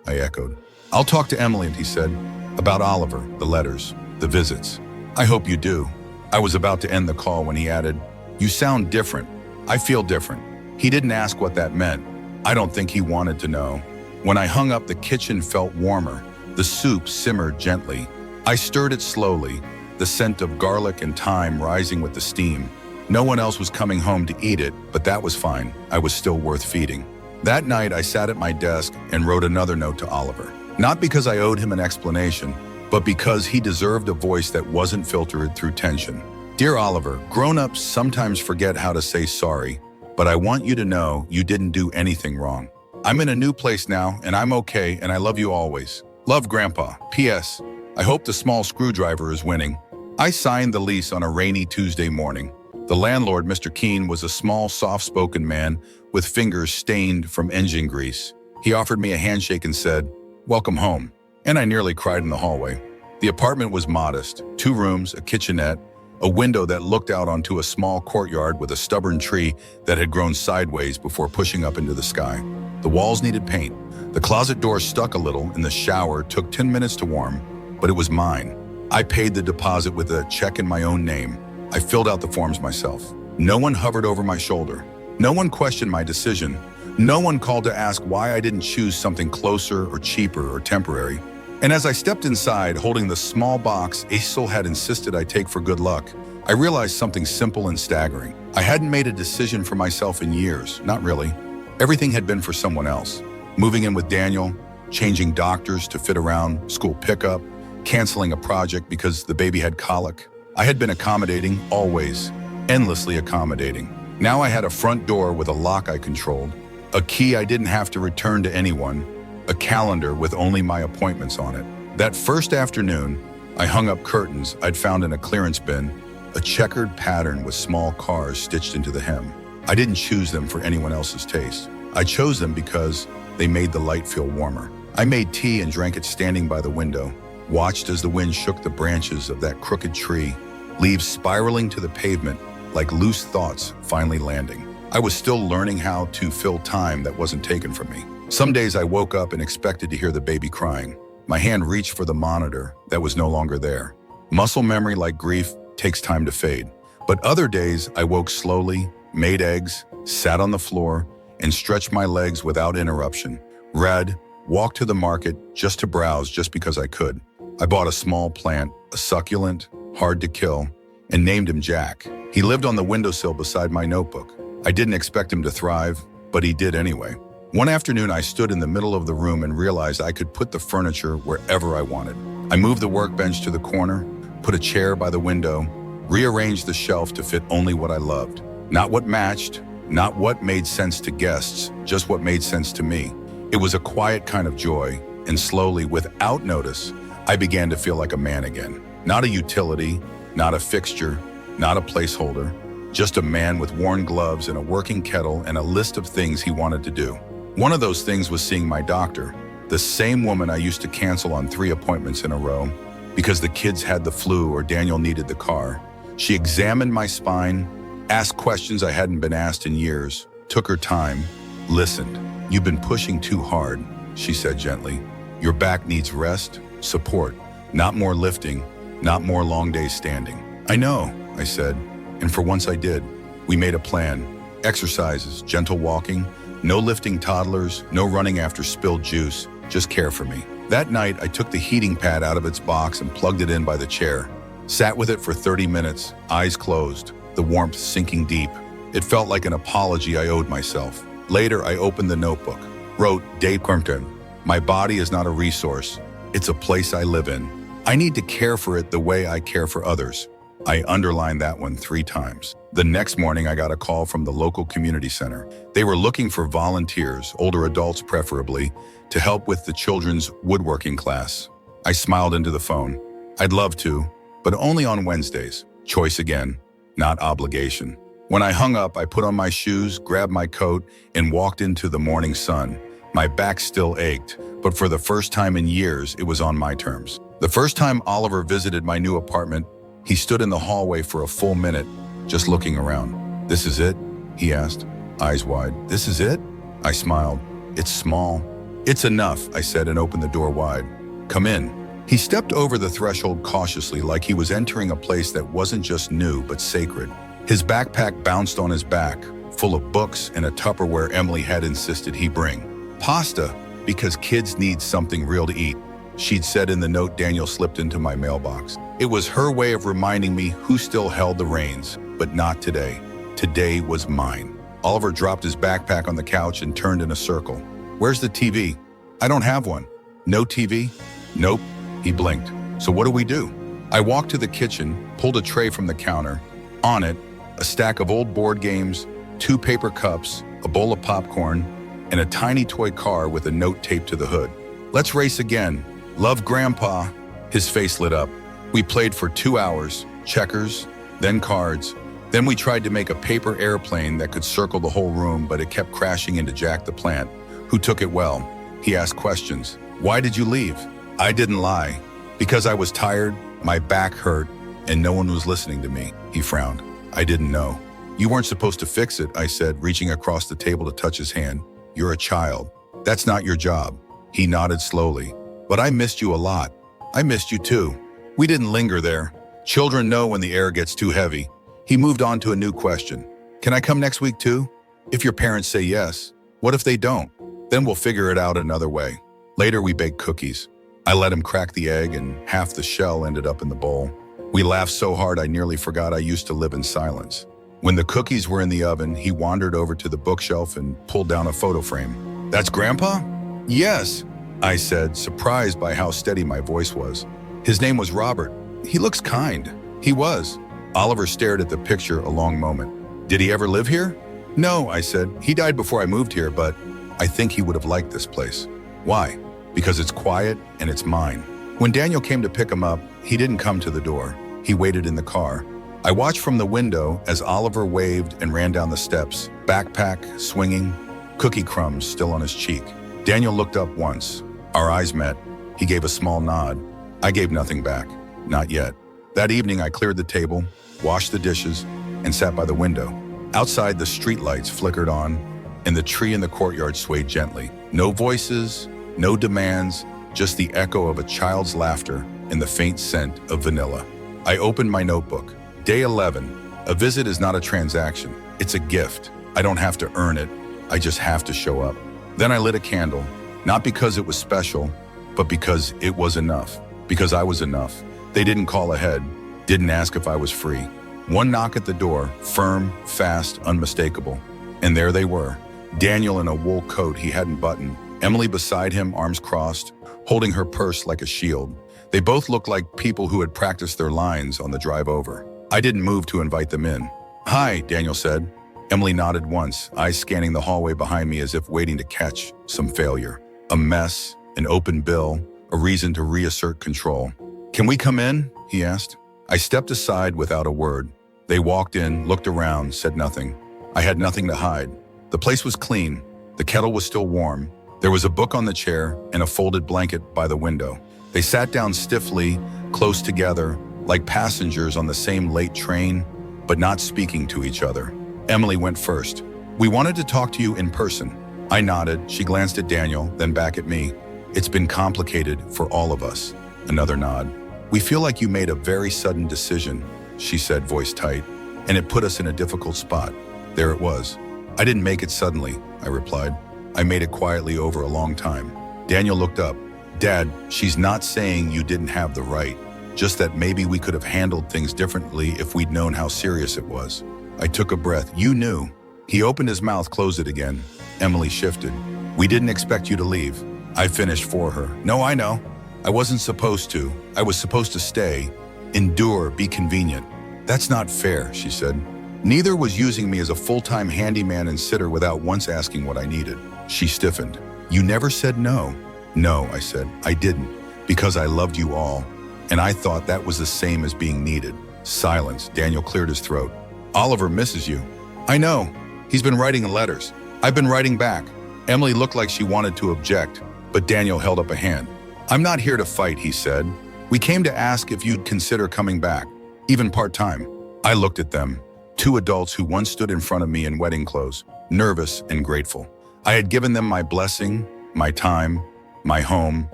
I echoed. "I'll talk to Emily," he said, "about Oliver, the letters, the visits. I hope you do." I was about to end the call when he added, "You sound different. I feel different." He didn't ask what that meant. I don't think he wanted to know. When I hung up, the kitchen felt warmer. The soup simmered gently. I stirred it slowly, the scent of garlic and thyme rising with the steam. No one else was coming home to eat it, but that was fine. I was still worth feeding. That night, I sat at my desk and wrote another note to Oliver. Not because I owed him an explanation, but because he deserved a voice that wasn't filtered through tension. "Dear Oliver, grown-ups sometimes forget how to say sorry, but I want you to know you didn't do anything wrong. I'm in a new place now, and I'm okay, and I love you always. Love, Grandpa. P.S. I hope the small screwdriver is winning." I signed the lease on a rainy Tuesday morning. The landlord, Mr. Keene, was a small, soft-spoken man with fingers stained from engine grease. He offered me a handshake and said, "Welcome home." And I nearly cried in the hallway. The apartment was modest, 2 rooms, a kitchenette, a window that looked out onto a small courtyard with a stubborn tree that had grown sideways before pushing up into the sky. The walls needed paint. The closet door stuck a little, and the shower took 10 minutes to warm, but it was mine. I paid the deposit with a check in my own name. I filled out the forms myself. No one hovered over my shoulder. No one questioned my decision. No one called to ask why I didn't choose something closer or cheaper or temporary. And as I stepped inside, holding the small box Aisel had insisted I take for good luck, I realized something simple and staggering. I hadn't made a decision for myself in years, not really. Everything had been for someone else. Moving in with Daniel, changing doctors to fit around school pickup, canceling a project because the baby had colic. I had been accommodating, always, endlessly accommodating. Now I had a front door with a lock I controlled, a key I didn't have to return to anyone, a calendar with only my appointments on it. That first afternoon, I hung up curtains I'd found in a clearance bin, a checkered pattern with small cars stitched into the hem. I didn't choose them for anyone else's taste. I chose them because they made the light feel warmer. I made tea and drank it standing by the window, watched as the wind shook the branches of that crooked tree, leaves spiraling to the pavement like loose thoughts finally landing. I was still learning how to fill time that wasn't taken from me. Some days I woke up and expected to hear the baby crying. My hand reached for the monitor that was no longer there. Muscle memory, like grief, takes time to fade. But other days I woke slowly, made eggs, sat on the floor, and stretched my legs without interruption. Read, walked to the market just to browse just because I could. I bought a small plant, a succulent, hard to kill, and named him Jack. He lived on the windowsill beside my notebook. I didn't expect him to thrive, but he did anyway. One afternoon, I stood in the middle of the room and realized I could put the furniture wherever I wanted. I moved the workbench to the corner, put a chair by the window, rearranged the shelf to fit only what I loved. Not what matched, not what made sense to guests, just what made sense to me. It was a quiet kind of joy, and slowly, without notice, I began to feel like a man again. Not a utility, not a fixture, not a placeholder, just a man with worn gloves and a working kettle and a list of things he wanted to do. One of those things was seeing my doctor, the same woman I used to cancel on 3 appointments in a row because the kids had the flu or Daniel needed the car. She examined my spine, asked questions I hadn't been asked in years, took her time, listened. "You've been pushing too hard," she said gently. "Your back needs rest, support, not more lifting, not more long days standing." "I know," I said, and for once I did. We made a plan. Exercises, gentle walking, no lifting toddlers, no running after spilled juice, just care for me. That night, I took the heating pad out of its box and plugged it in by the chair. Sat with it for 30 minutes, eyes closed, the warmth sinking deep. It felt like an apology I owed myself. Later, I opened the notebook, wrote, "Dave Quinton, my body is not a resource. It's a place I live in. I need to care for it the way I care for others." I underlined that one 3 times. The next morning, I got a call from the local community center. They were looking for volunteers, older adults preferably, to help with the children's woodworking class. I smiled into the phone. I'd love to, but only on Wednesdays. Choice again, not obligation. When I hung up, I put on my shoes, grabbed my coat, and walked into the morning sun. My back still ached, but for the first time in years, it was on my terms. The first time Oliver visited my new apartment, he stood in the hallway for a full minute, just looking around. "This is it?" he asked, eyes wide. "This is it?" I smiled. "It's small." "It's enough," I said and opened the door wide. "Come in." He stepped over the threshold cautiously, like he was entering a place that wasn't just new, but sacred. His backpack bounced on his back, full of books and a Tupperware Emily had insisted he bring. "Pasta, because kids need something real to eat," she'd said in the note Daniel slipped into my mailbox. It was her way of reminding me who still held the reins, but not today. Today was mine. Oliver dropped his backpack on the couch and turned in a circle. "Where's the TV?" "I don't have one." "No TV?" "Nope." He blinked. "So what do we do?" I walked to the kitchen, pulled a tray from the counter. On it, a stack of old board games, 2 paper cups, a bowl of popcorn, and a tiny toy car with a note taped to the hood. "Let's race again. Love, Grandpa." His face lit up. We played for 2 hours, checkers, then cards. Then we tried to make a paper airplane that could circle the whole room, but it kept crashing into Jack the plant, who took it well. He asked questions. "Why did you leave?" I didn't lie. "Because I was tired, my back hurt, and no one was listening to me." He frowned. "I didn't know." "You weren't supposed to fix it," I said, reaching across the table to touch his hand. "You're a child. That's not your job." He nodded slowly. "But I missed you a lot." "I missed you too." We didn't linger there. Children know when the air gets too heavy. He moved on to a new question. "Can I come next week too?" "If your parents say yes." "What if they don't?" "Then we'll figure it out another way." Later, we baked cookies. I let him crack the egg and half the shell ended up in the bowl. We laughed so hard I nearly forgot I used to live in silence. When the cookies were in the oven, he wandered over to the bookshelf and pulled down a photo frame. "That's Grandpa?" "Yes," I said, surprised by how steady my voice was. "His name was Robert. He looks kind." "He was." Oliver stared at the picture a long moment. "Did he ever live here?" "No," I said. "He died before I moved here, but I think he would have liked this place." "Why?" "Because it's quiet and it's mine." When Daniel came to pick him up, he didn't come to the door. He waited in the car. I watched from the window as Oliver waved and ran down the steps, backpack swinging, cookie crumbs still on his cheek. Daniel looked up once. Our eyes met. He gave a small nod. I gave nothing back. Not yet. That evening, I cleared the table, washed the dishes, and sat by the window. Outside, the streetlights flickered on, and the tree in the courtyard swayed gently. No voices, no demands, just the echo of a child's laughter and the faint scent of vanilla. I opened my notebook. Day 11. A visit is not a transaction. It's a gift. I don't have to earn it. I just have to show up. Then I lit a candle, not because it was special, but because it was enough. Because I was enough. They didn't call ahead, didn't ask if I was free. One knock at the door, firm, fast, unmistakable. And there they were. Daniel in a wool coat he hadn't buttoned. Emily beside him, arms crossed, holding her purse like a shield. They both looked like people who had practiced their lines on the drive over. I didn't move to invite them in. "Hi," Daniel said. Emily nodded once, eyes scanning the hallway behind me as if waiting to catch some failure. A mess, an open bill, a reason to reassert control. "Can we come in?" he asked. I stepped aside without a word. They walked in, looked around, said nothing. I had nothing to hide. The place was clean. The kettle was still warm. There was a book on the chair and a folded blanket by the window. They sat down stiffly, close together, like passengers on the same late train, but not speaking to each other. Emily went first. "We wanted to talk to you in person." I nodded. She glanced at Daniel, then back at me. "It's been complicated for all of us." Another nod. "We feel like you made a very sudden decision," she said, voice tight, "and it put us in a difficult spot." There it was. "I didn't make it suddenly," I replied. "I made it quietly over a long time." Daniel looked up. "Dad, she's not saying you didn't have the right, just that maybe we could have handled things differently if we'd known how serious it was." I took a breath. "You knew." He opened his mouth, closed it again. Emily shifted. "We didn't expect you to leave." I finished for her. "No, I know. I wasn't supposed to. I was supposed to stay, endure, be convenient." "That's not fair," she said. "Neither was using me as a full-time handyman and sitter without once asking what I needed." She stiffened. "You never said no." "No," I said. "I didn't, because I loved you all, and I thought that was the same as being needed." Silence. Daniel cleared his throat. "Oliver misses you." "I know. He's been writing letters. I've been writing back." Emily looked like she wanted to object, but Daniel held up a hand. "I'm not here to fight," he said. "We came to ask if you'd consider coming back, even part-time." I looked at them, two adults who once stood in front of me in wedding clothes, nervous and grateful. I had given them my blessing, my time, my home,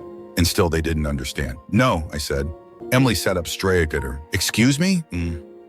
and still they didn't understand. "No," I said. Emily sat up straight at her. "Excuse me?"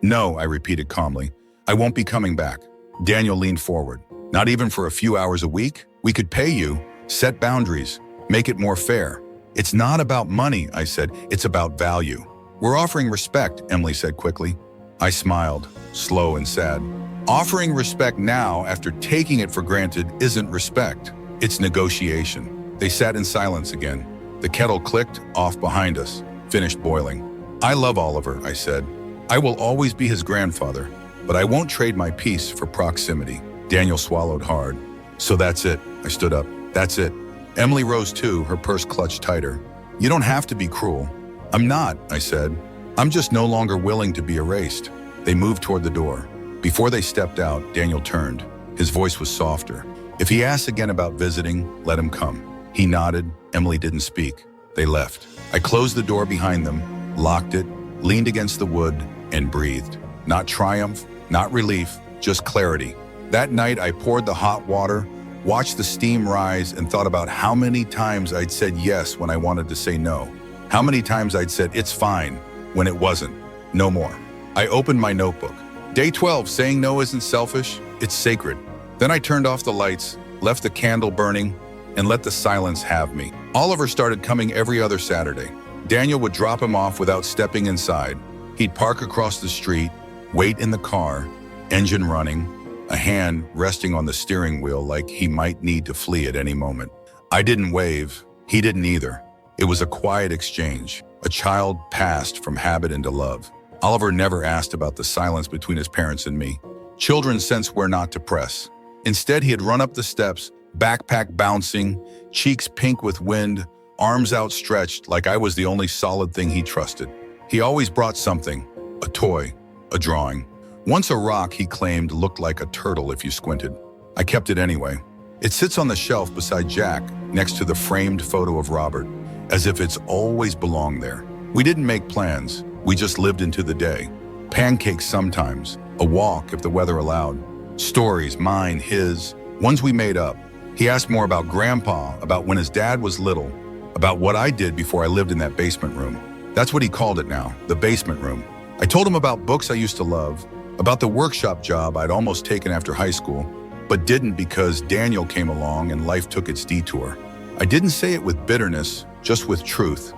"No," I repeated calmly. "I won't be coming back." Daniel leaned forward. "Not even for a few hours a week? We could pay you, set boundaries, make it more fair." "It's not about money," I said. "It's about value." "We're offering respect," Emily said quickly. I smiled, slow and sad. Offering respect now after taking it for granted isn't respect. It's negotiation. They sat in silence again. The kettle clicked off behind us, finished boiling. "I love Oliver," I said. "I will always be his grandfather, but I won't trade my peace for proximity." Daniel swallowed hard. "So that's it." I stood up. "That's it." Emily rose too, her purse clutched tighter. "You don't have to be cruel." "I'm not," I said. "I'm just no longer willing to be erased." They moved toward the door. Before they stepped out, Daniel turned. His voice was softer. "If he asks again about visiting, let him come." He nodded. Emily didn't speak. They left. I closed the door behind them, locked it, leaned against the wood, and breathed. Not triumph, not relief, just clarity. That night, I poured the hot water, watched the steam rise, and thought about how many times I'd said yes when I wanted to say no. How many times I'd said it's fine when it wasn't. No more. I opened my notebook. Day 12, saying no isn't selfish, it's sacred. Then I turned off the lights, left the candle burning, and let the silence have me. Oliver started coming every other Saturday. Daniel would drop him off without stepping inside. He'd park across the street, wait in the car, engine running, a hand resting on the steering wheel like he might need to flee at any moment. I didn't wave, he didn't either. It was a quiet exchange, a child passed from habit into love. Oliver never asked about the silence between his parents and me. Children sense where not to press. Instead, he had run up the steps, backpack bouncing, cheeks pink with wind, arms outstretched like I was the only solid thing he trusted. He always brought something, a toy, a drawing. Once a rock, he claimed, looked like a turtle if you squinted. I kept it anyway. It sits on the shelf beside Jack, next to the framed photo of Robert, as if it's always belonged there. We didn't make plans, we just lived into the day. Pancakes sometimes, a walk if the weather allowed. Stories, mine, his, ones we made up. He asked more about Grandpa, about when his dad was little, about what I did before I lived in that basement room. That's what he called it now, the basement room. I told him about books I used to love, about the workshop job I'd almost taken after high school, but didn't because Daniel came along and life took its detour. I didn't say it with bitterness, just with truth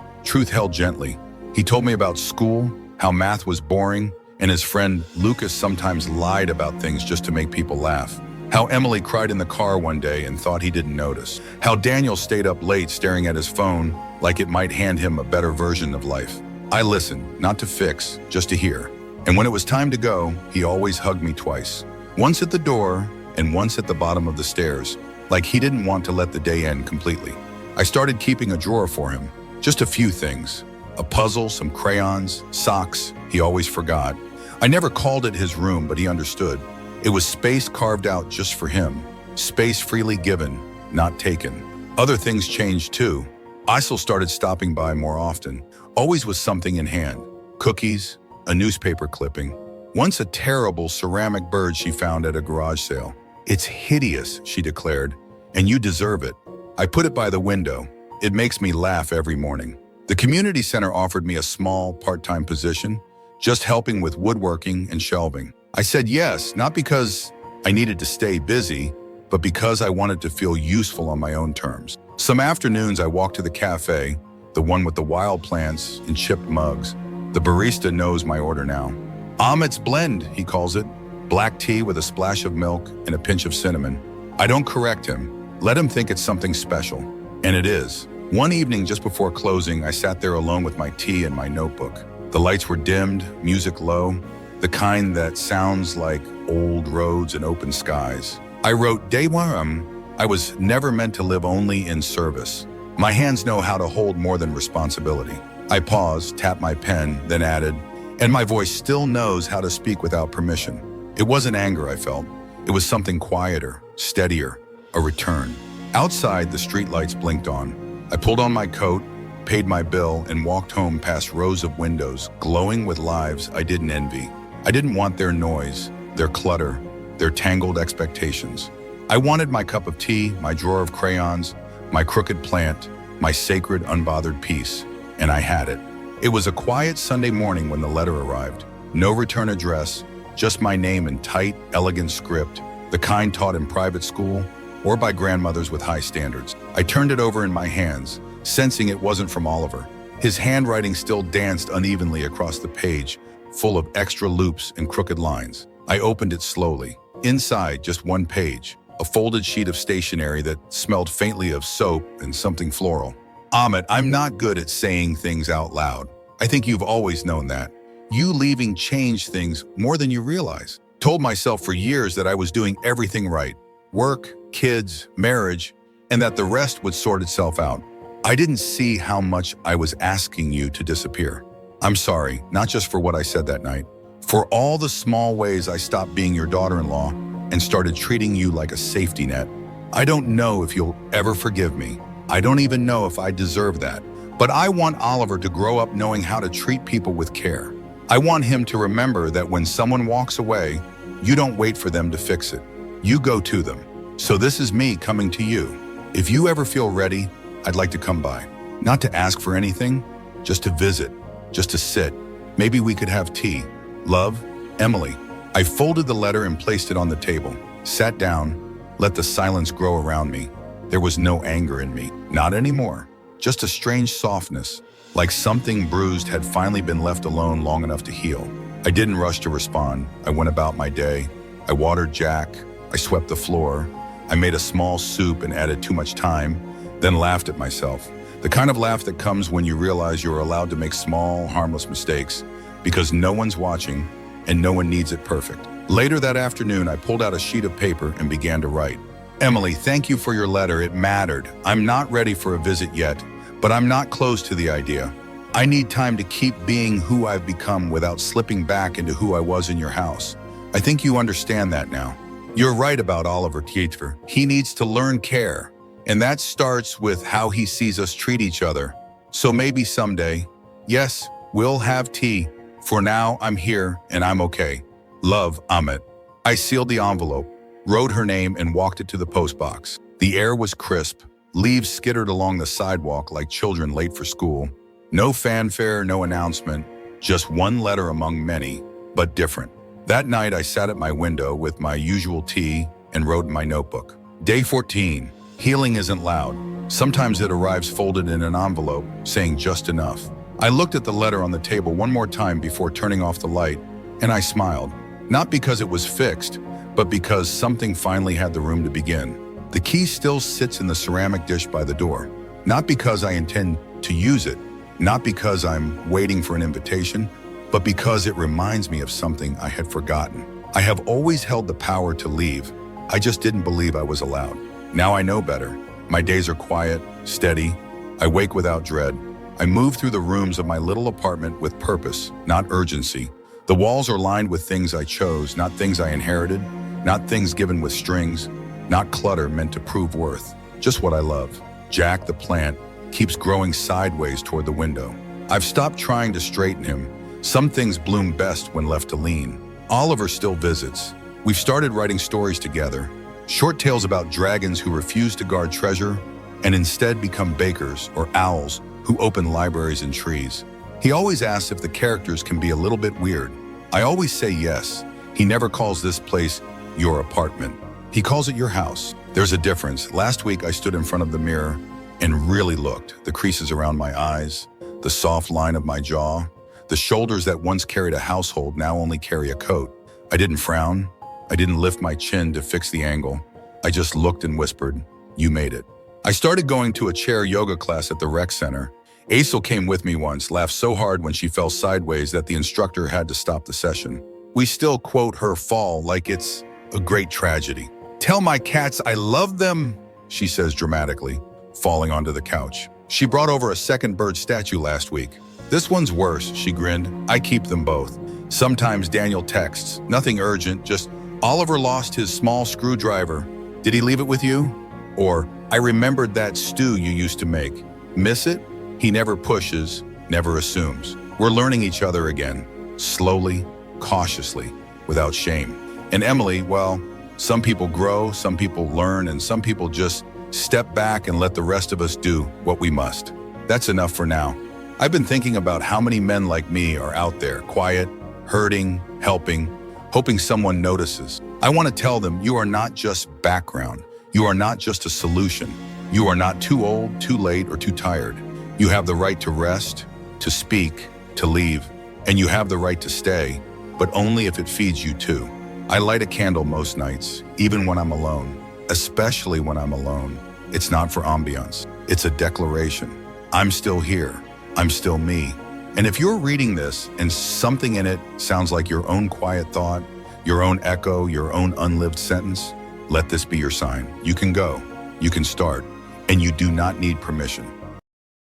held gently. He told me about school, how math was boring, and his friend Lucas sometimes lied about things just to make people laugh. How Emily cried in the car one day and thought he didn't notice. How Daniel stayed up late staring at his phone like it might hand him a better version of life. I listened, not to fix, just to hear. And when it was time to go, he always hugged me twice. Once at the door and once at the bottom of the stairs, like he didn't want to let the day end completely. I started keeping a drawer for him, just a few things. A puzzle, some crayons, socks, he always forgot. I never called it his room, but he understood. It was space carved out just for him, space freely given, not taken. Other things changed too. Isel started stopping by more often, always with something in hand. Cookies, a newspaper clipping, once a terrible ceramic bird she found at a garage sale. "It's hideous," she declared, "and you deserve it." I put it by the window. It makes me laugh every morning. The community center offered me a small part-time position, just helping with woodworking and shelving. I said yes, not because I needed to stay busy, but because I wanted to feel useful on my own terms. Some afternoons I walked to the cafe, the one with the wild plants and chipped mugs. The barista knows my order now. Ahmet's blend, he calls it. Black tea with a splash of milk and a pinch of cinnamon. I don't correct him. Let him think it's something special. And it is. One evening just before closing, I sat there alone with my tea and my notebook. The lights were dimmed, music low, the kind that sounds like old roads and open skies. I wrote, Dewaram, I was never meant to live only in service. My hands know how to hold more than responsibility. I paused, tapped my pen, then added, and my voice still knows how to speak without permission. It wasn't anger I felt. It was something quieter, steadier, a return. Outside, the streetlights blinked on. I pulled on my coat, paid my bill, and walked home past rows of windows, glowing with lives I didn't envy. I didn't want their noise, their clutter, their tangled expectations. I wanted my cup of tea, my drawer of crayons, my crooked plant, my sacred, unbothered peace. And I had it. It was a quiet Sunday morning when the letter arrived. No return address, just my name in tight, elegant script, the kind taught in private school or by grandmothers with high standards. I turned it over in my hands, sensing it wasn't from Oliver. His handwriting still danced unevenly across the page, full of extra loops and crooked lines. I opened it slowly. Inside, just one page, a folded sheet of stationery that smelled faintly of soap and something floral. Ahmet, I'm not good at saying things out loud. I think you've always known that. You leaving changed things more than you realize. Told myself for years that I was doing everything right. Work, kids, marriage, and that the rest would sort itself out. I didn't see how much I was asking you to disappear. I'm sorry, not just for what I said that night. For all the small ways I stopped being your daughter-in-law and started treating you like a safety net. I don't know if you'll ever forgive me. I don't even know if I deserve that. But I want Oliver to grow up knowing how to treat people with care. I want him to remember that when someone walks away, you don't wait for them to fix it. You go to them. So this is me coming to you. If you ever feel ready, I'd like to come by. Not to ask for anything, just to visit, just to sit. Maybe we could have tea. Love, Emily. I folded the letter and placed it on the table, sat down, let the silence grow around me. There was no anger in me, not anymore. Just a strange softness, like something bruised had finally been left alone long enough to heal. I didn't rush to respond. I went about my day, I watered Jack. I swept the floor. I made a small soup and added too much time, then laughed at myself. The kind of laugh that comes when you realize you're allowed to make small, harmless mistakes because no one's watching and no one needs it perfect. Later that afternoon, I pulled out a sheet of paper and began to write. Emily, thank you for your letter. It mattered. I'm not ready for a visit yet, but I'm not close to the idea. I need time to keep being who I've become without slipping back into who I was in your house. I think you understand that now. You're right about Oliver Tietver. He needs to learn care, and that starts with how he sees us treat each other. So maybe someday, yes, we'll have tea. For now, I'm here and I'm okay. Love, Ahmet. I sealed the envelope, wrote her name, and walked it to the postbox. The air was crisp. Leaves skittered along the sidewalk like children late for school. No fanfare, no announcement, just one letter among many, but different. That night, I sat at my window with my usual tea and wrote in my notebook. Day 14. Healing isn't loud. Sometimes it arrives folded in an envelope, saying just enough. I looked at the letter on the table one more time before turning off the light, and I smiled. Not because it was fixed, but because something finally had the room to begin. The key still sits in the ceramic dish by the door. Not because I intend to use it, not because I'm waiting for an invitation, but because it reminds me of something I had forgotten. I have always held the power to leave. I just didn't believe I was allowed. Now I know better. My days are quiet, steady. I wake without dread. I move through the rooms of my little apartment with purpose, not urgency. The walls are lined with things I chose, not things I inherited, not things given with strings, not clutter meant to prove worth. Just what I love. Jack, the plant, keeps growing sideways toward the window. I've stopped trying to straighten him. Some things bloom best when left to lean. Oliver still visits. We've started writing stories together. Short tales about dragons who refuse to guard treasure and instead become bakers, or owls who open libraries and trees. He always asks if the characters can be a little bit weird. I always say yes. He never calls this place your apartment. He calls it your house. There's a difference. Last week I stood in front of the mirror and really looked. The creases around my eyes, the soft line of my jaw, the shoulders that once carried a household now only carry a coat. I didn't frown. I didn't lift my chin to fix the angle. I just looked and whispered, "You made it." I started going to a chair yoga class at the rec center. Aisel came with me once, laughed so hard when she fell sideways that the instructor had to stop the session. We still quote her fall like it's a great tragedy. "Tell my cats I love them," she says dramatically, falling onto the couch. She brought over a second bird statue last week. "This one's worse," she grinned. "I keep them both." Sometimes Daniel texts, nothing urgent, just, "Oliver lost his small screwdriver. Did he leave it with you?" Or, "I remembered that stew you used to make. Miss it?" He never pushes, never assumes. We're learning each other again, slowly, cautiously, without shame. And Emily, well, some people grow, some people learn, and some people just step back and let the rest of us do what we must. That's enough for now. I've been thinking about how many men like me are out there, quiet, hurting, helping, hoping someone notices. I want to tell them, you are not just background. You are not just a solution. You are not too old, too late, or too tired. You have the right to rest, to speak, to leave, and you have the right to stay, but only if it feeds you too. I light a candle most nights, even when I'm alone, especially when I'm alone. It's not for ambiance. It's a declaration. I'm still here. I'm still me. And if you're reading this and something in it sounds like your own quiet thought, your own echo, your own unlived sentence, let this be your sign. You can go, you can start, and you do not need permission.